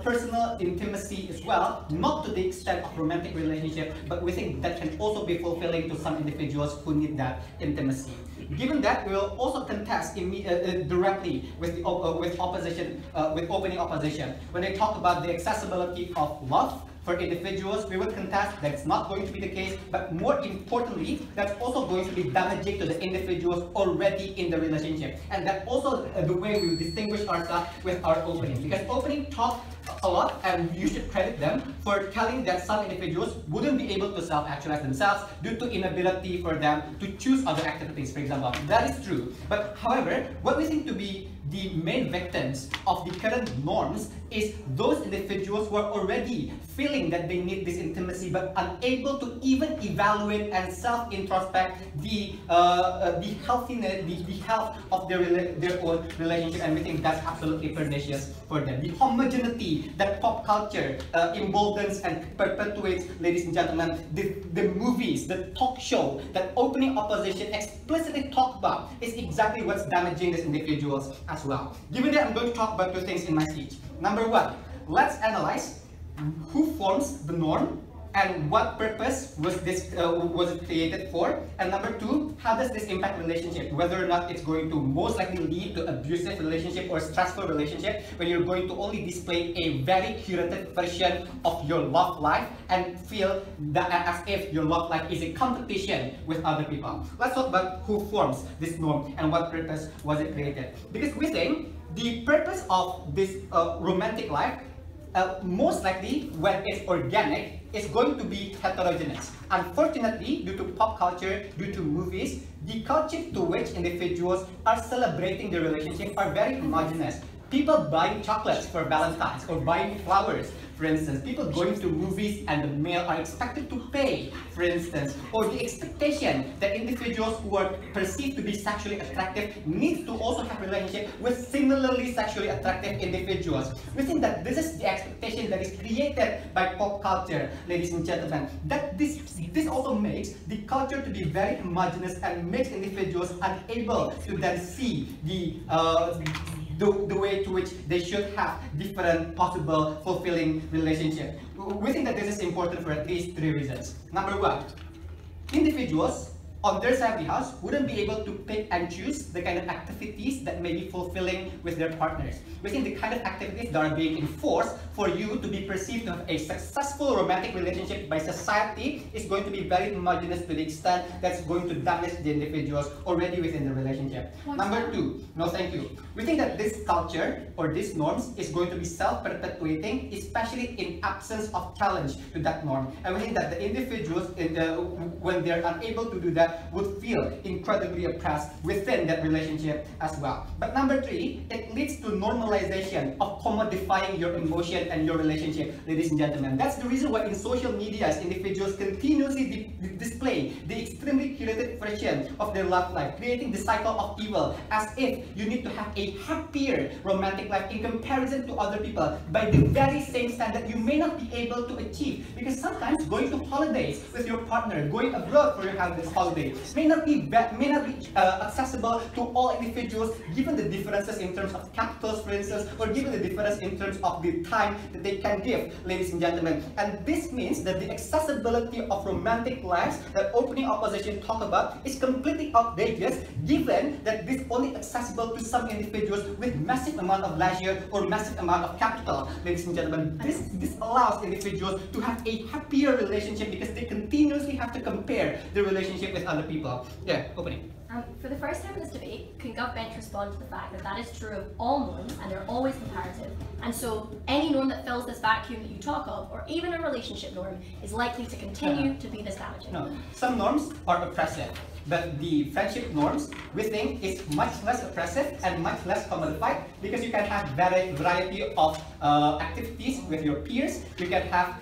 personal intimacy as well, not to the extent of romantic relationship, but we think that can also be fulfilling to some individuals who need that intimacy. Given that, we will also contest directly with the with opening opposition. When they talk about the accessibility of love for individuals, we will contest that it's not going to be the case, but more importantly, that's also going to be damaging to the individuals already in the relationship. And that's also the way we distinguish ourselves with our opening. Because opening talk a lot, and you should credit them for telling that some individuals wouldn't be able to self-actualize themselves due to inability for them to choose other activities, for example. That is true. But however, what we think to be the main victims of the current norms is those individuals who are already feeling that they need this intimacy but unable to even evaluate and self-introspect the healthiness, the health of their own relationship, and we think that's absolutely pernicious for them. The homogeneity that pop culture emboldens and perpetuates, ladies and gentlemen, the movies, the talk show that opening opposition explicitly talk about is exactly what's damaging these individuals as well. Given that, I'm going to talk about two things in my speech. Number one, let's analyze who forms the norm and what purpose was it created for, and number two, how does this impact relationship, whether or not it's going to most likely lead to abusive relationship or stressful relationship when you're going to only display a very curated version of your love life and feel that as if your love life is a competition with other people. Let's talk about who forms this norm and what purpose was it created. Because we think the purpose of this romantic life most likely, when it's organic, is going to be heterogeneous. Unfortunately, due to pop culture, due to movies, the culture to which individuals are celebrating their relationship are very homogeneous. People buying chocolates for Valentine's or buying flowers, for instance. People going to movies and the male are expected to pay, for instance. Or the expectation that individuals who are perceived to be sexually attractive need to also have a relationship with similarly sexually attractive individuals. We think that this is the expectation that is created by pop culture, ladies and gentlemen. That this also makes the culture to be very homogeneous and makes individuals unable to then see the way to which they should have different possible fulfilling relationships. We think that this is important for at least three reasons. Number one, individuals on their side of the house, wouldn't be able to pick and choose the kind of activities that may be fulfilling with their partners. Within the kind of activities that are being enforced for you to be perceived to have a successful romantic relationship by society is going to be very homogeneous to the extent that's going to damage the individuals already within the relationship. Number two, no thank you. We think that this culture or these norms is going to be self-perpetuating, especially in absence of challenge to that norm. And we think that the individuals, when they're unable to do that, would feel incredibly oppressed within that relationship as well. But number three, it leads to normalization of commodifying your emotion and your relationship, ladies and gentlemen. That's the reason why in social media, as individuals continuously display the extremely curated version of their love life, creating the cycle of evil, as if you need to have a happier romantic life in comparison to other people by the very same standard you may not be able to achieve. Because sometimes going to holidays with your partner, going abroad for your holiday, may not be accessible to all individuals, given the differences in terms of capitals, for instance, or given the difference in terms of the time that they can give, ladies and gentlemen. And this means that the accessibility of romantic lives that opening opposition talk about is completely outrageous, given that this only accessible to some individuals with massive amount of leisure or massive amount of capital, ladies and gentlemen. This allows individuals to have a happier relationship because they continuously have to compare their relationship with other people. Yeah, opening. For the first time in this debate, can GovBench respond to the fact that that is true of all norms and they're always comparative? And so any norm that fills this vacuum that you talk of, or even a relationship norm, is likely to continue to be this damaging. No, some norms are oppressive, but the friendship norms, we think, is much less oppressive and much less commodified because you can have variety of activities with your peers. You can have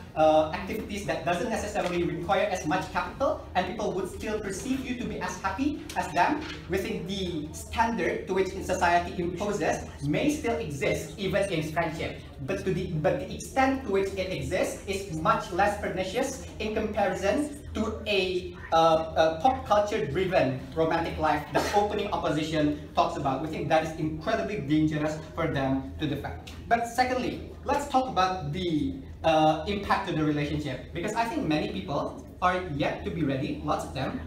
activities that doesn't necessarily require as much capital, and people would still perceive you to be as happy as them within the standard to which society imposes may still exist even in friendship. But the extent to which it exists is much less pernicious in comparison to a pop culture driven romantic life that opening opposition talks about. We think that is incredibly dangerous for them to defend. But secondly, let's talk about the impact of the relationship, because I think many people are yet to be ready, lots of them,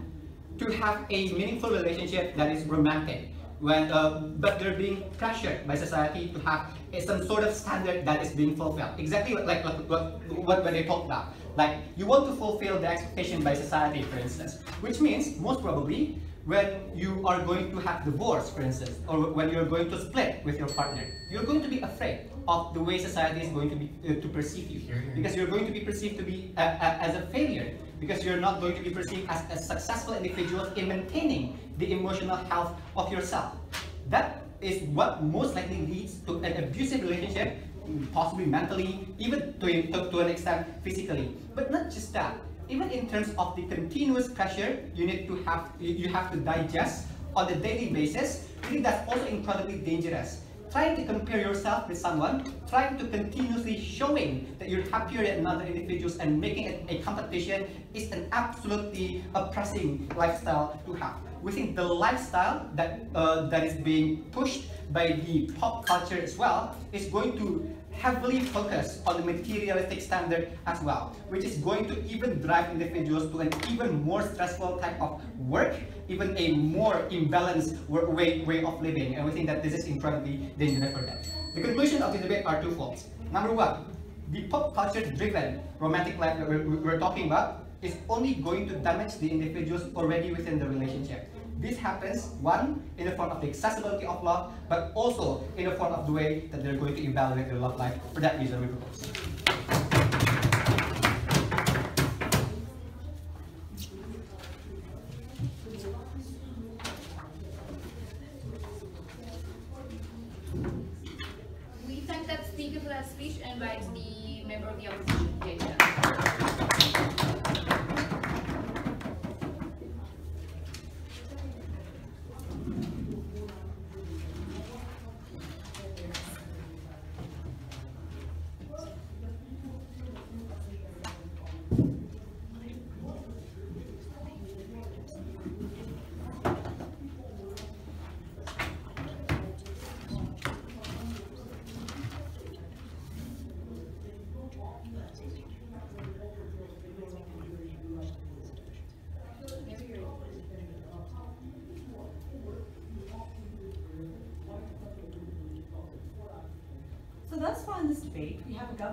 to have a meaningful relationship that is romantic, but they're being pressured by society to have some sort of standard that is being fulfilled. Exactly what they talked about. Like, you want to fulfill the expectation by society, for instance, which means most probably when you are going to have divorce, for instance, or when you're going to split with your partner, you're going to be afraid of the way society is going to be to perceive you, because you're going to be perceived to be as a failure, because you're not going to be perceived as a successful individual in maintaining the emotional health of yourself. That is what most likely leads to an abusive relationship, possibly mentally, even to an extent physically. But not just that. Even in terms of the continuous pressure you have to digest on a daily basis, I think that's also incredibly dangerous. Trying to compare yourself with someone, trying to continuously showing that you're happier than other individuals and making it a competition is an absolutely oppressing lifestyle to have. We think the lifestyle that is being pushed by the pop culture as well is going to heavily focus on the materialistic standard as well, which is going to even drive individuals to an even more stressful type of work, even a more imbalanced way of living, and we think that this is incredibly dangerous for them. The conclusion of the debate are twofold. Number one, the pop culture driven romantic life that we're talking about is only going to damage the individuals already within the relationship. This happens, one, in the form of the accessibility of love, but also in the form of the way that they're going to evaluate their love life. For that reason, we propose. We thank that speaker for that speech and invite the member of the opposition, Jason.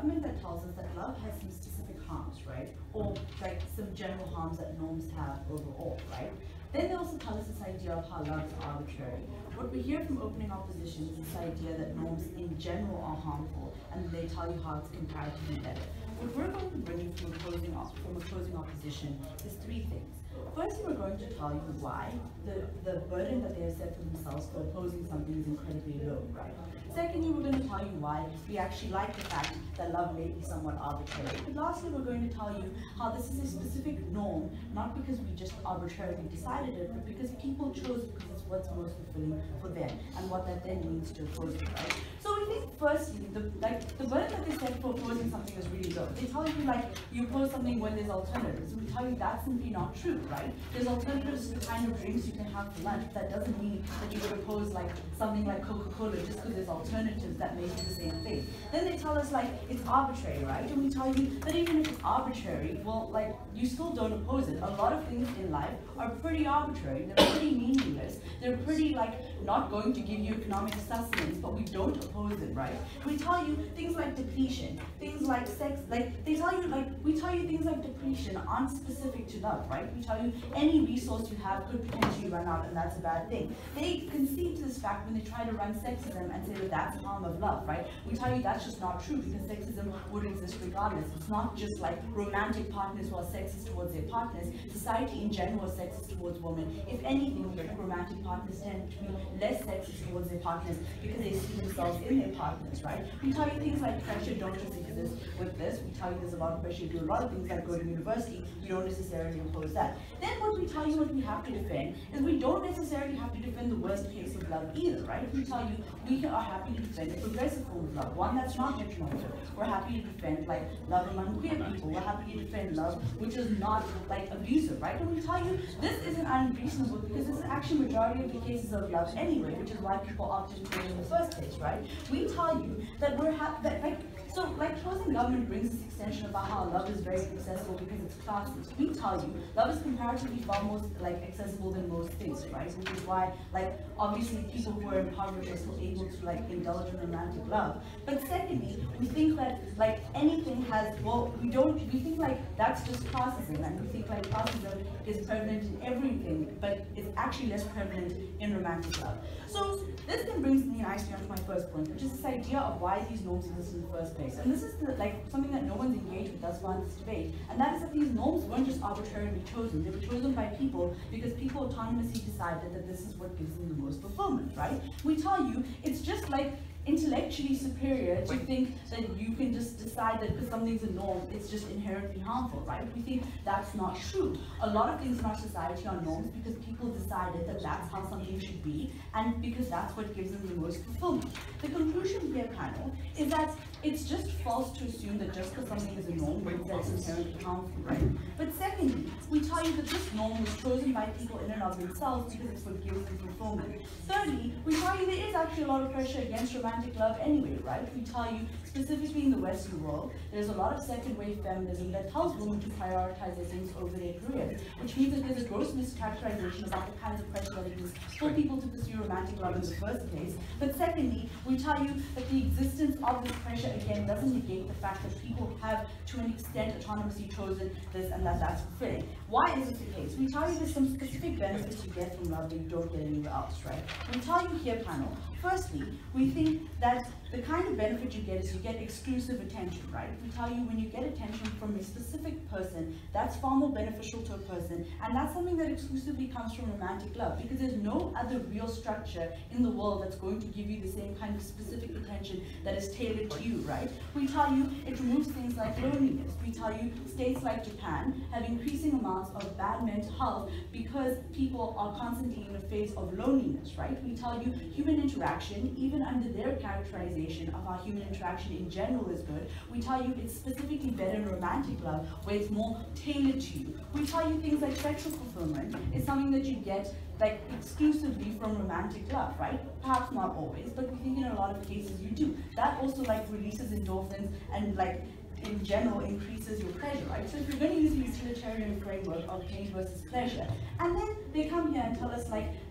government that tells us that love has some specific harms, right? Or like some general harms that norms have overall, right? Then they also tell us this idea of how love is arbitrary. What we hear from opening opposition is this idea that norms in general are harmful, and they tell you how it's comparatively better. What we're going to bring you from opposing opposition is three things. Firstly, we're going to tell you why the burden that they have set for themselves for opposing something is incredibly low, right? Secondly, we're going to tell you why we actually like the fact that love may be somewhat arbitrary. But lastly, we're going to tell you how this is a specific norm, not because we just arbitrarily decided it, but because people chose it because it's what's most fulfilling for them, and what that then means to oppose it, right? So we think firstly, the burden that they set for opposing something is really low. They tell you you oppose something when there's alternatives. We tell you that's simply not true, right? There's alternatives to the kind of drinks you can have for lunch. That doesn't mean that you would oppose something like Coca-Cola just because there's alternatives that may do the same thing. Then they tell us it's arbitrary, right? And we tell you that even if it's arbitrary, well, you still don't oppose it. A lot of things in life are pretty arbitrary. They're pretty meaningless. They're pretty not going to give you economic sustenance, but we don't oppose it, right? We tell you things like depletion, things like sex, we tell you things like depletion aren't specific to love, right? We tell you any resource you have could potentially run out, and that's a bad thing. They concede to this fact when they try to run sexism and say that that's a harm of love, right? We tell you that's just not true, because sexism would exist regardless. It's not just romantic partners who are sexist towards their partners. Society in general is sexist towards women. If anything, we think romantic partners tend to be less sexist towards their partners because they see themselves in their partners, right? We tell you things like pressure don't just exist with this. We tell you there's a lot of pressure to do a lot of things like go to university. We don't necessarily oppose that. Then what we tell you what we have to defend is we don't necessarily have to defend the worst case of love either, right? We tell you we are happy to defend a progressive form of love, one that's not heteronormative. We're happy to defend love among queer people. We're happy to defend love which is not abusive, right? And we tell you this isn't unreasonable because this is actually majority of the cases of love anyway, which is why people opt into it in the first place, right? We tell you that we're closing government brings this extension about how love is very accessible because it's classless. We tell you love is comparatively far more accessible than most things, right? Which is why obviously people who are impoverished are still able to indulge in romantic love. But secondly, we think that anything has we think that's just classism, and we think classism is prevalent in everything, but it's actually less prevalent in romantic love. So this then brings me nicely onto my first point, which is this idea of why these norms exist in the first place. And this is something that no one's engaged with thus far in this debate, and that is that these norms weren't just arbitrarily chosen. They were chosen by people because people autonomously decided that this is what gives them the most fulfillment, right? We tell you it's just intellectually superior to think that you can just decide that because something's a norm, it's just inherently harmful, right? We think that's not true. A lot of things in our society are norms because people decided that that's how something should be, and because that's what gives them the most fulfillment. The conclusion here, panel, is that it's just false to assume that just because something is a norm means that it's inherently harmful, right? But secondly, we tell you that this norm was chosen by people in and of themselves because it's what gives them fulfillment. Thirdly, we tell you there is actually a lot of pressure against romantic love anyway, right? We tell you, specifically in the Western world, there's a lot of second-wave feminism that tells women to prioritize their things over their careers, which means that there's a gross mischaracterization about the kinds of pressure that exists for people to pursue romantic love in the first place. But secondly, we tell you that the existence of this pressure, again, doesn't negate the fact that people have, to an extent, autonomously chosen this and that's fulfilling. Why is this the case? We tell you there's some specific benefits you get from love that you don't get anywhere else, right? We tell you here, panel, firstly, we think that the kind of benefit you get is you get exclusive attention, right? We tell you when you get attention from a specific person, that's far more beneficial to a person, and that's something that exclusively comes from romantic love, because there's no other real structure in the world that's going to give you the same kind of specific attention that is tailored to you, right? We tell you it removes things like loneliness. We tell you states like Japan have increasing amounts of bad mental health because people are constantly in a phase of loneliness, right? We tell you human interaction, even under their characterization of how human interaction in general is good, we tell you it's specifically better in romantic love, where it's more tailored to you. We tell you things like sexual fulfillment is something that you get exclusively from romantic love, right? Perhaps not always, but we think in a lot of cases you do. That also releases endorphins and in general increases your pleasure, right? So if you're going to use the utilitarian framework of pain versus pleasure, and then they come here and tell us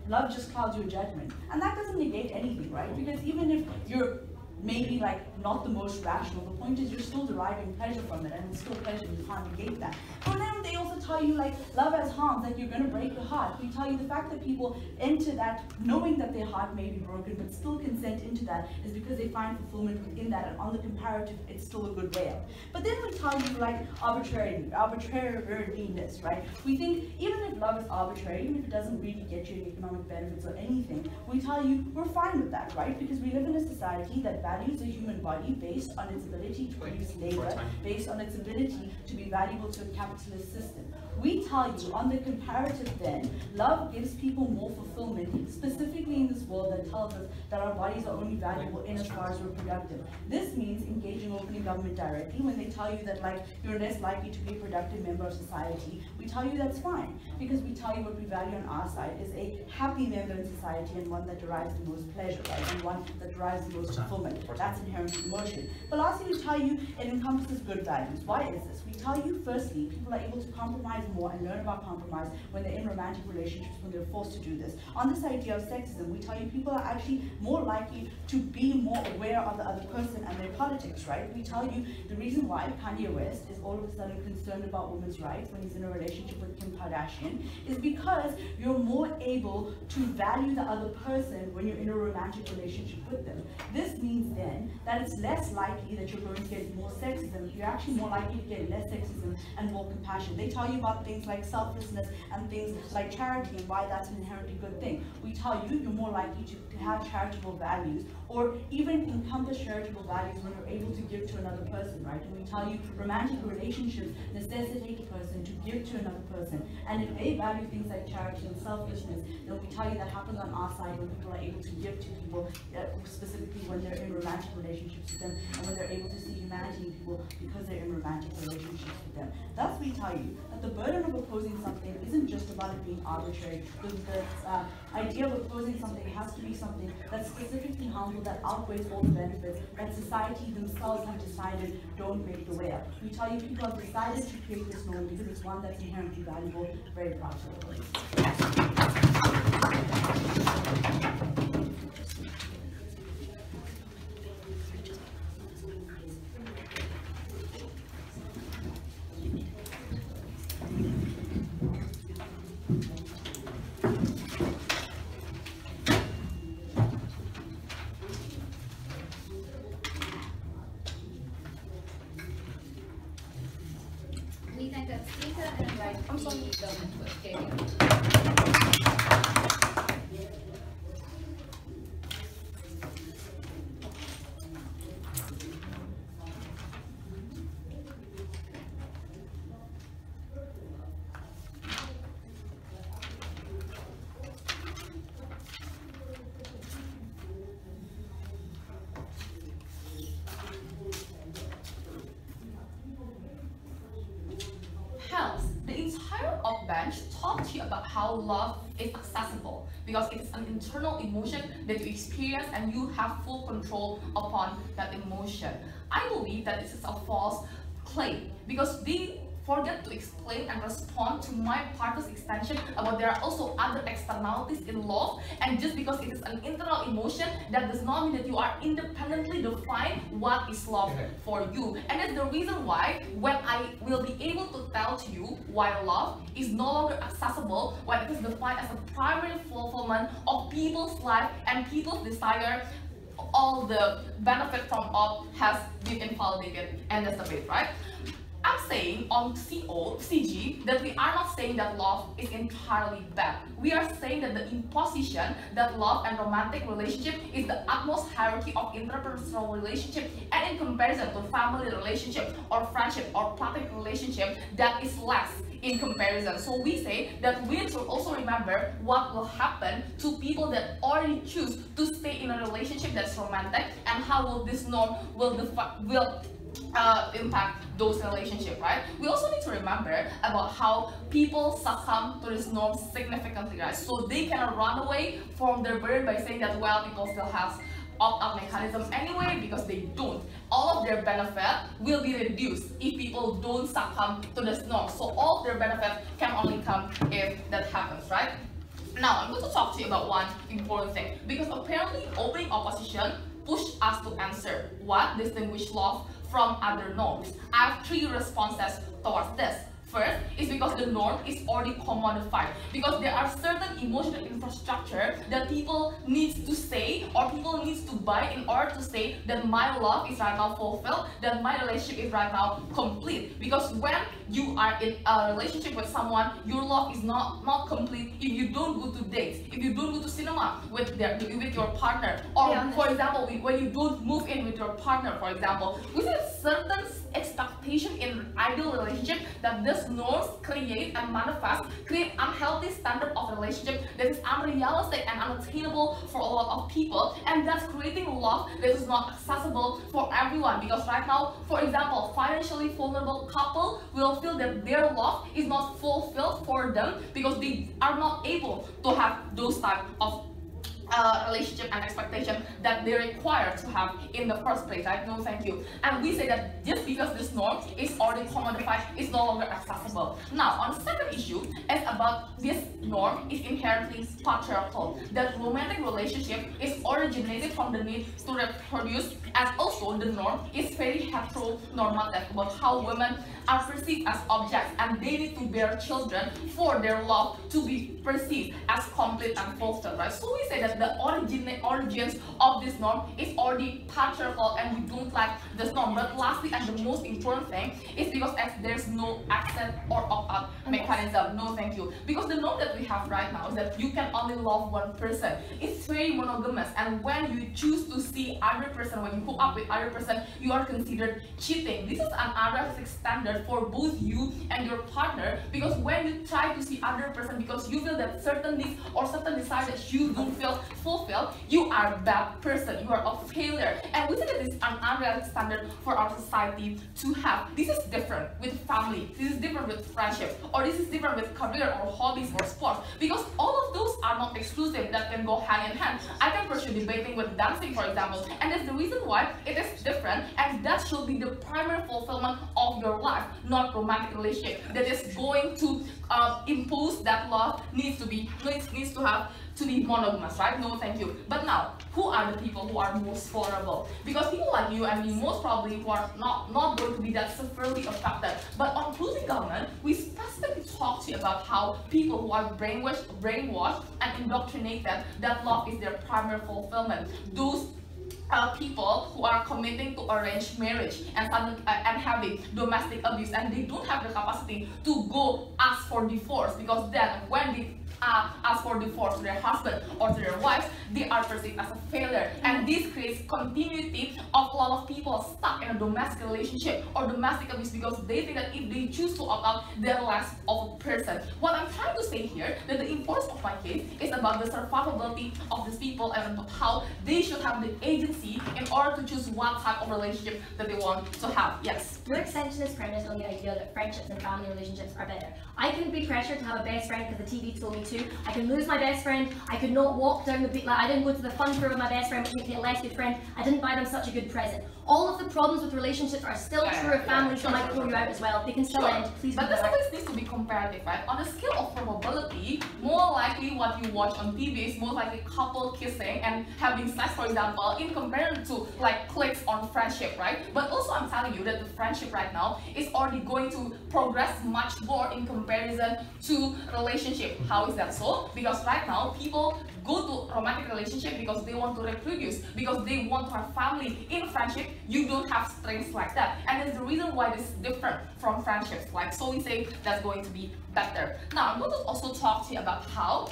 love just clouds your judgment, and that doesn't negate anything, right? Because even if you're maybe like not the most rational. The point is you're still deriving pleasure from it, and it's still pleasure, you can't negate that. But then they also tell you like love has harms, like you're going to break your heart. We tell you the fact that people enter that knowing that their heart may be broken but still consent into that is because they find fulfillment within that, and on the comparative it's still a good way out. But then we tell you like arbitrariness, right? We think even if love is arbitrary, even if it doesn't really get you any economic benefits or anything, we tell you we're fine with that, right? Because we live in a society that values the human body based on its ability to produce labor, based on its ability to be valuable to a capitalist system. We tell you on the comparative then, love gives people more fulfillment, specifically in this world that tells us that our bodies are only valuable in as far as we're productive. This means engaging openly government directly when they tell you that like you're less likely to be a productive member of society. We tell you that's fine, because we tell you what we value on our side is a happy member in society and one that derives the most pleasure, right? And one that derives the most fulfillment. That's inherent emotion. But lastly, we tell you it encompasses good values. Why is this? We tell you firstly, people are able to compromise more and learn about compromise when they're in romantic relationships, when they're forced to do this. On this idea of sexism, we tell you people are actually more likely to be more aware of the other person and their politics, right? We tell you the reason why Kanye West is all of a sudden concerned about women's rights when he's in a relationship with Kim Kardashian is because you're more able to value the other person when you're in a romantic relationship with them. This means then that it's less likely that you're going to get more sexism. You're actually more likely to get less sexism and more compassion. They tell you about things like selflessness and things like charity and why that's an inherently good thing. We tell you you're more likely to have charitable values or even encompass charitable values when you're able to give to another person, right? And we tell you romantic relationships necessitate a person to give to another person. And if they value things like charity and selflessness, then we tell you that happens on our side when people are able to give to people, specifically when they're in romantic relationships with them, and when they're able to see humanity in people because they're in romantic relationships with them. Thus, we tell you that the burden of opposing something isn't just about it being arbitrary. The idea of opposing something has to be something that's specifically harmful, that outweighs all the benefits that society themselves have decided don't make the way up. We tell you people have decided to create this norm because it's one that's inherently valuable. Very proud of it. We thank the speaker and invite the government to carry on. Hence, the entire bench talked to you about how love is accessible because it is an internal emotion that you experience and you have full control upon that emotion. I believe that this is a false claim because they forget to explain and respond to my partner's extension about there are also other externalities in love, and just because it is an internal emotion that does not mean that you are independently define what is love for you. And that's the reason why when I will be able to tell to you why love is no longer accessible when it is defined as a primary fulfillment of people's life and people's desire, all the benefit from love has been invalidated, and that's the bit, right? I'm saying on CG that we are not saying that love is entirely bad. We are saying that the imposition that love and romantic relationship is the utmost hierarchy of interpersonal relationship, and in comparison to family relationship or friendship or platonic relationship, that is less in comparison. So we say that we should also remember what will happen to people that already choose to stay in a relationship that's romantic, and how will this norm will impact those relationships, right? We also need to remember about how people succumb to this norm significantly, right? So they cannot run away from their burden by saying that, well, people still have opt-out mechanism anyway, because they don't. All of their benefit will be reduced if people don't succumb to this norm. So all of their benefits can only come if that happens, right? Now, I'm going to talk to you about one important thing, because apparently opening opposition push us to answer what distinguishes love from other norms. I have 3 responses towards this. First is because the norm is already commodified, because there are certain emotional infrastructure that people need to say or people need to buy in order to say that my love is right now fulfilled, that my relationship is right now complete. Because when you are in a relationship with someone, your love is not complete if you don't go to dates, if you don't go to cinema with your partner, or for example, when you don't move in with your partner, for example. We see certain expectation in ideal relationship that this norms create and manifest, create unhealthy standard of relationship that is unrealistic and unattainable for a lot of people, and that's creating love that is not accessible for everyone. Because right now, for example, financially vulnerable couple will feel that their love is not fulfilled for them because they are not able to have those type of relationship and expectation that they require to have in the first place, right? No, thank you. And we say that just because this norm is already commodified, it's no longer accessible. Now, on the second issue, is about this norm is inherently patriarchal. That romantic relationship is originated from the need to reproduce, and also the norm is very heteronormative about how women are perceived as objects, and they need to bear children for their love to be perceived as complete and fulfilled, right? So we say that the origins of this norm is already patriarchal, and we don't like this norm. But lastly, and the most important thing is because there's no accent or opt-out mechanism. No, thank you. Because the norm that we have right now is that you can only love one person. It's very monogamous, and when you choose to see other person, when you hook up with other person, you are considered cheating. This is an unrealistic standard for both you and your partner, because when you try to see other person because you feel that certain needs or certain desires that you don't feel fulfilled, you are a bad person, you are a failure. And we say that this is an unrealistic standard for our society to have. This is different with family, this is different with friendship, or this is different with career or hobbies or sports, because all of those are not exclusive, that can go hand in hand. I can pursue debating with dancing, for example, and that's the reason why it is different, and that should be the primary fulfillment of your life, not romantic relationship that is going to impose that love needs to be monogamous, right? No, thank you. But now, who are the people who are most vulnerable? Because people like you and me, most probably, who are not going to be that severely affected. But on Closing Government, we specifically talk to you about how people who are brainwashed and indoctrinated that love is their primary fulfillment. Those people who are committing to arranged marriage and having domestic abuse, and they don't have the capacity to go ask for divorce, because then when they ask for divorce to their husband or to their wife, they are perceived as a failure. And this creates continuity of a lot of people stuck in a domestic relationship or domestic abuse, because they think that if they choose to opt out, they're less of a person. What I'm trying to say here, that the importance of my case is about the survivability of these people and about how they should have the agency in order to choose what type of relationship that they want to have. Yes? Your extension is premised on the idea that friendships and family relationships are better. I can be pressured to have a best friend because the TV told me to. I can lose my best friend. I could not walk down the beach. Like, I didn't go to the fun tour with my best friend, which makes me a less good friend. I didn't buy them such a good present. All of the problems with relationships are still true of families that might throw you out as well. They can still end. Please. But this always needs to be comparative, right? On a scale of probability, more likely what you watch on TV is more likely couple kissing and having sex, for example, in comparison to like clicks on friendship, right? But also I'm telling you that the friendship right now is already going to progress much more in comparison to relationship. How is that so? Because right now people go to romantic relationship because they want to reproduce, because they want to have family. In friendship, you don't have strings like that, and it's the reason why this is different from friendships. Like, so we say that's going to be better. Now I'm going to also talk to you about how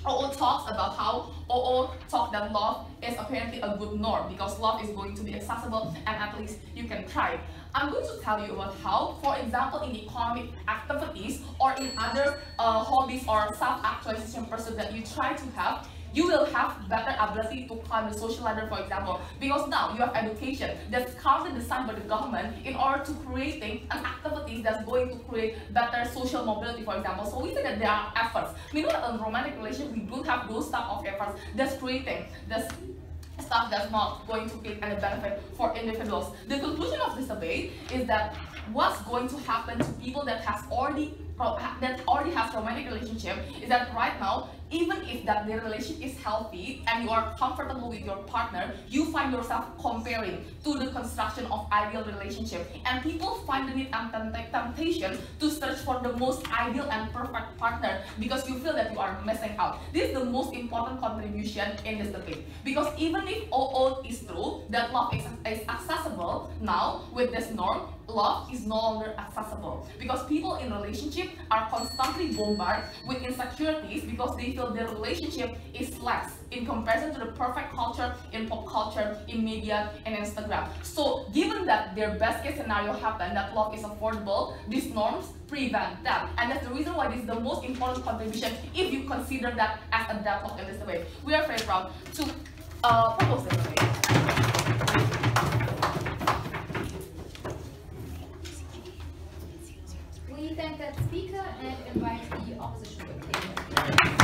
OO talks about how OO talk that love is apparently a good norm, because love is going to be accessible and at least you can try. I'm going to tell you about how, for example, in economic activities or in other hobbies or self-actualization pursuits that you try to have, you will have better ability to climb the social ladder, for example, because now you have education that's currently designed by the government in order to creating an activities that's going to create better social mobility, for example. So we say that there are efforts. We know that in romantic relationship we don't have those type of efforts that's creating this stuff that's not going to create any benefit for individuals. The conclusion of this debate is that what's going to happen to people that has already that already has romantic relationship is that right now, even if that their relationship is healthy and you are comfortable with your partner, you find yourself comparing to the construction of ideal relationship, and people find the need and temptation to search for the most ideal and perfect partner because you feel that you are missing out. This is the most important contribution in this debate, because even if all is true that love is accessible, now with this norm, love is no longer accessible because people in relationship are constantly bombarded with insecurities because they feel their relationship is less in comparison to the perfect culture in pop culture, in media, and Instagram. So given that their best case scenario happened, that love is affordable, these norms prevent that. And that's the reason why this is the most important contribution if you consider that as a deadlock in this debate. We are very proud to propose this debate. We thank that speaker and invite the opposition to take it.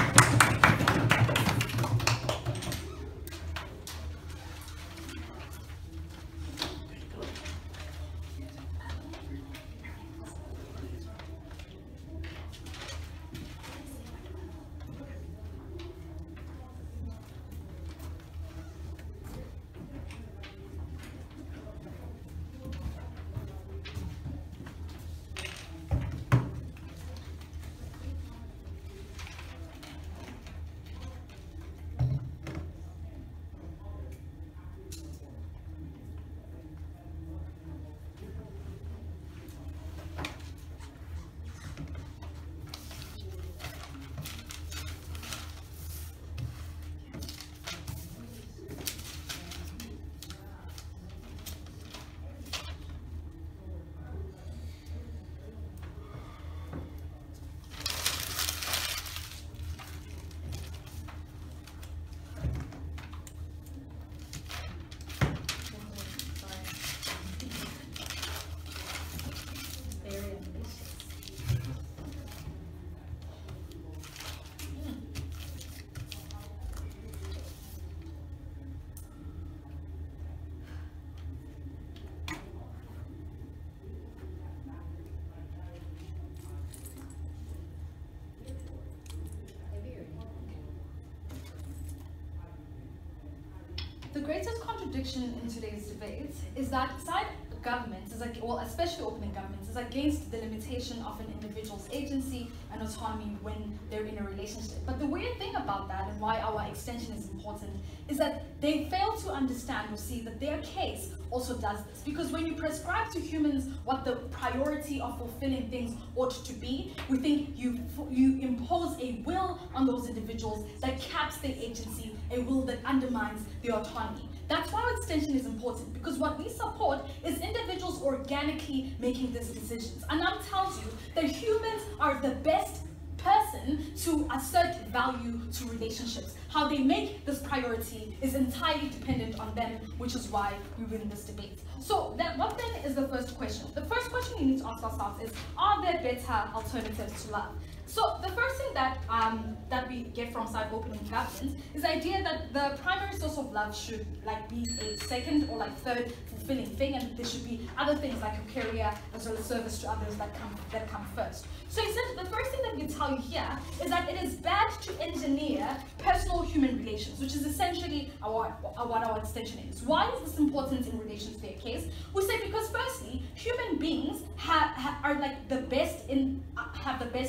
The greatest contradiction in today's debate is that side governments, well, especially opening governments, is against the limitation of an individual's agency and autonomy when they're in a relationship. But the weird thing about that, and why our extension is important, is that they fail to understand or see that their case also does this. Because when you prescribe to humans what the priority of fulfilling things ought to be, we think you impose a will on those individuals that caps their agency, a will that undermines their autonomy. That's why extension is important, because what we support is individuals organically making these decisions. And that tells you that humans are the best person to assert value to relationships. How they make this priority is entirely dependent on them, which is why we win this debate. So what then is the first question? The first question we need to ask ourselves is, are there better alternatives to love? So the first thing that we get from side opening governments is the idea that the primary source of love should be a second or third fulfilling thing, and there should be other things like your career as well as service to others that come first. So the first thing that we tell you here is that it is bad to engineer personal human relations, which is essentially what our extension is. Why is this important in relation to their case? We say because firstly, human beings have the best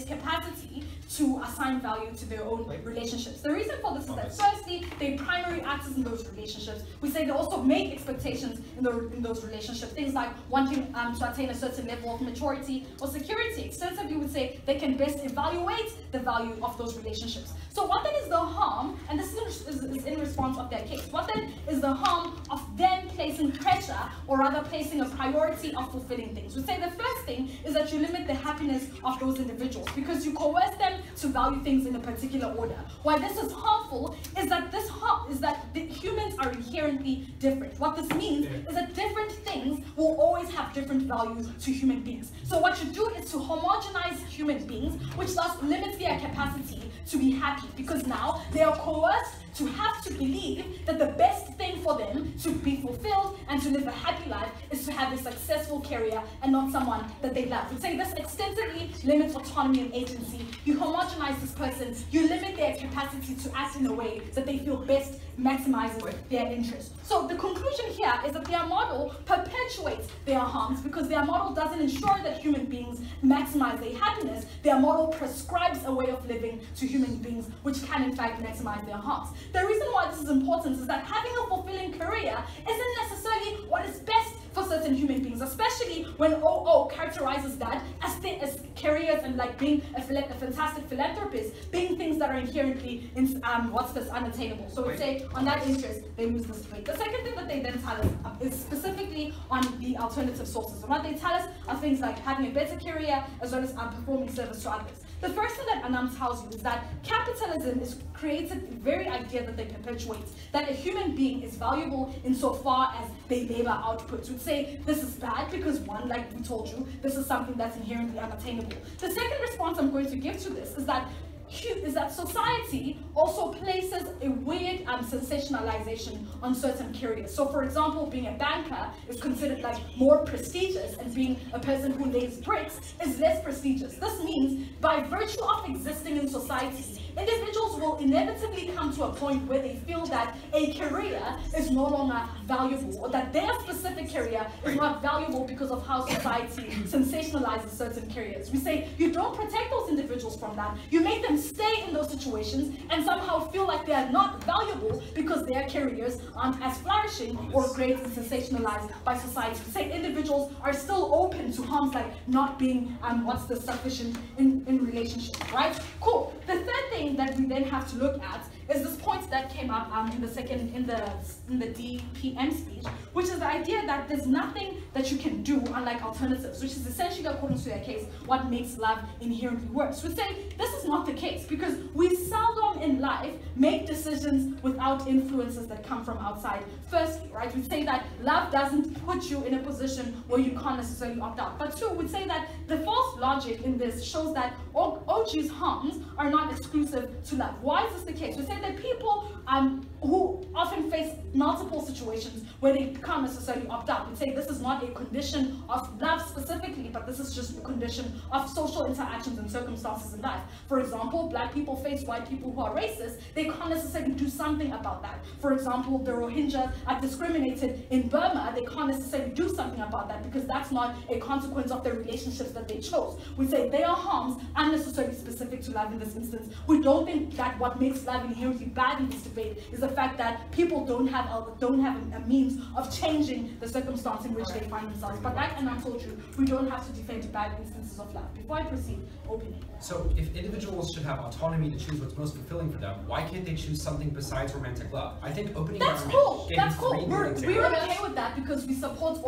capacity to assign value to their own relationships. The reason for this is that firstly, they're primary actors in those relationships. We say they also make expectations in those relationships, things like wanting to attain a certain level of maturity or security. Extensively, we would say they can best evaluate the value of those relationships. So what then is the harm, and this is in response of their case, what then is the harm of them placing pressure, or rather placing a priority of fulfilling things? We say the first thing is that you limit the happiness of those individuals because you coerce them to value things in a particular order. Why this is harmful is that the humans are inherently different. What this means is that different things will always have different values to human beings. So what you do is to homogenize human beings, which thus limits their capacity to be happy, because now they are coerced to have to believe that the best thing for them to be fulfilled and to live a happy life is to have a successful career and not someone that they love. We'd say this extensively limits autonomy and agency. You homogenize this person, you limit their capacity to act in a way that they feel best maximizes their interest. So the conclusion here is that their model perpetuates their harms because their model doesn't ensure that human beings maximize their happiness. Their model prescribes a way of living to human beings which can in fact maximize their harms. The reason why this is important is that having a fulfilling career isn't necessarily what is best for certain human beings, especially when OO characterizes that as careers and like being a fantastic philanthropist, being things that are inherently unattainable. So we say on that interest, they lose this debate. The second thing that they then tell us is specifically on the alternative sources. And what they tell us are things like having a better career as well as performing service to others. The first thing that Anam tells you is that capitalism is created the very idea that they perpetuate, that a human being is valuable insofar as they labor outputs. We'd say this is bad because one, like we told you, this is something that's inherently unattainable. The second response I'm going to give to this is that society also places a weird sensationalization on certain careers. So for example, being a banker is considered like more prestigious, and being a person who lays bricks is less prestigious. This means by virtue of existing in society, individuals will inevitably come to a point where they feel that a career is no longer valuable, or that their specific career is not valuable because of how society sensationalizes certain careers. We say you don't protect those individuals from that. You make them stay in those situations and somehow feel like they are not valuable because their careers aren't as flourishing or great and sensationalized by society. We say individuals are still open to harms like not being sufficient in relationships, right? Cool. The third thing that we then have to look at is this point that came up in the DPM speech, which is the idea that there's nothing that you can do unlike alternatives, which is essentially, according to their case, what makes love inherently worse. We say this is not the case because we seldom in life make decisions without influences that come from outside. Firstly, right, we say that love doesn't put you in a position where you can't necessarily opt out. But two, we'd say that the false logic in this shows that OG's harms are not exclusive to love. Why is this the case? We say that people who often face multiple situations where they can't necessarily opt out. We say this is not a condition of love specifically, but this is just a condition of social interactions and circumstances in life. For example, black people face white people who are racist. They can't necessarily do something about that. For example, the Rohingya are discriminated in Burma. They can't necessarily do something about that because that's not a consequence of the relationships that they chose. We say they are harms unnecessarily specific to love in this instance. We don't think that what makes love inherently bad in this debate is the fact that people don't have a means of changing the circumstance in which they find themselves. But like Anam told you, we don't have to defend bad instances of love. Before I proceed, opinion. So if individuals should have autonomy to choose what's most fulfilling for them, why can't they choose something besides romantic love? I think opening That's government cool. gave That's you cool. three We're examples. okay with that because we support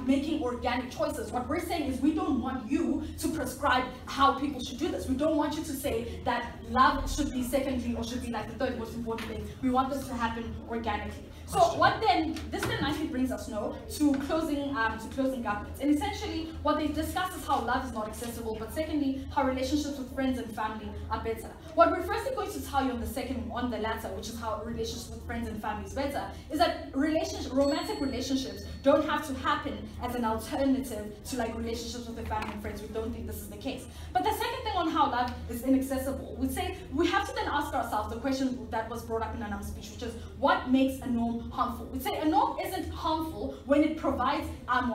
making organic choices. What we're saying is we don't want you to prescribe how people should do this. We don't want you to say that love should be secondary or should be like the third most important thing. We want this to happen organically. So this then nicely brings us now to closing governments. And essentially what they discuss is how love is not accessible, but secondly, how relationships with friends and family are better. What we're firstly going to tell you on the latter, which is how relationships with friends and family is better, is that romantic relationships don't have to happen as an alternative to like relationships with the family and friends. We don't think this is the case. But the second thing on how love is inaccessible, we'd say we have to then ask ourselves the question that was brought up in Anam's speech, which is what makes a norm harmful? We'd say a norm isn't harmful when it provides, a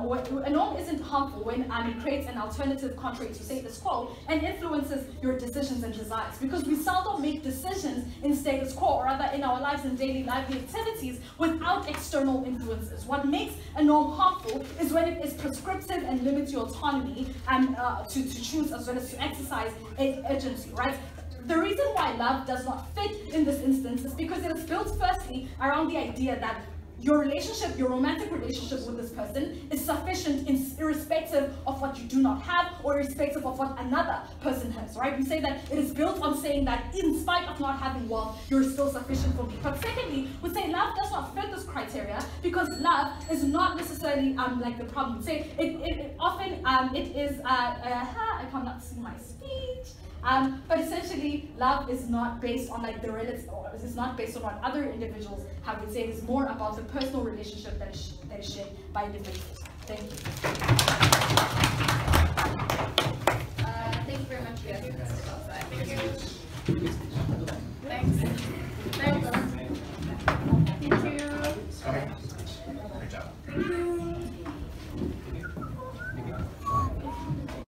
norm isn't harmful when it creates an alternative contrary to status quo and influences your decisions and desires. Because we seldom make decisions in status quo, or rather in our lives and daily lively activities, without external influences. What makes a norm harmful is when it is prescriptive and limits your autonomy to choose as well as to exercise agency, right? The reason why love does not fit in this instance is because it is built firstly around the idea that your romantic relationship with this person is sufficient irrespective of what you do not have or irrespective of what another person has, right? We say that it is built on saying that in spite of not having wealth, you're still sufficient for me. But secondly, we say love does not fit this criteria because love is not necessarily like the problem. We say it often it is I cannot see my speech. stage. But essentially, love is not based on like the relative, or it's not based on what other individuals have been saying. It's more about the personal relationship that is shared by individuals. Thank you. Thank you very much, guys. Thank you. Thanks.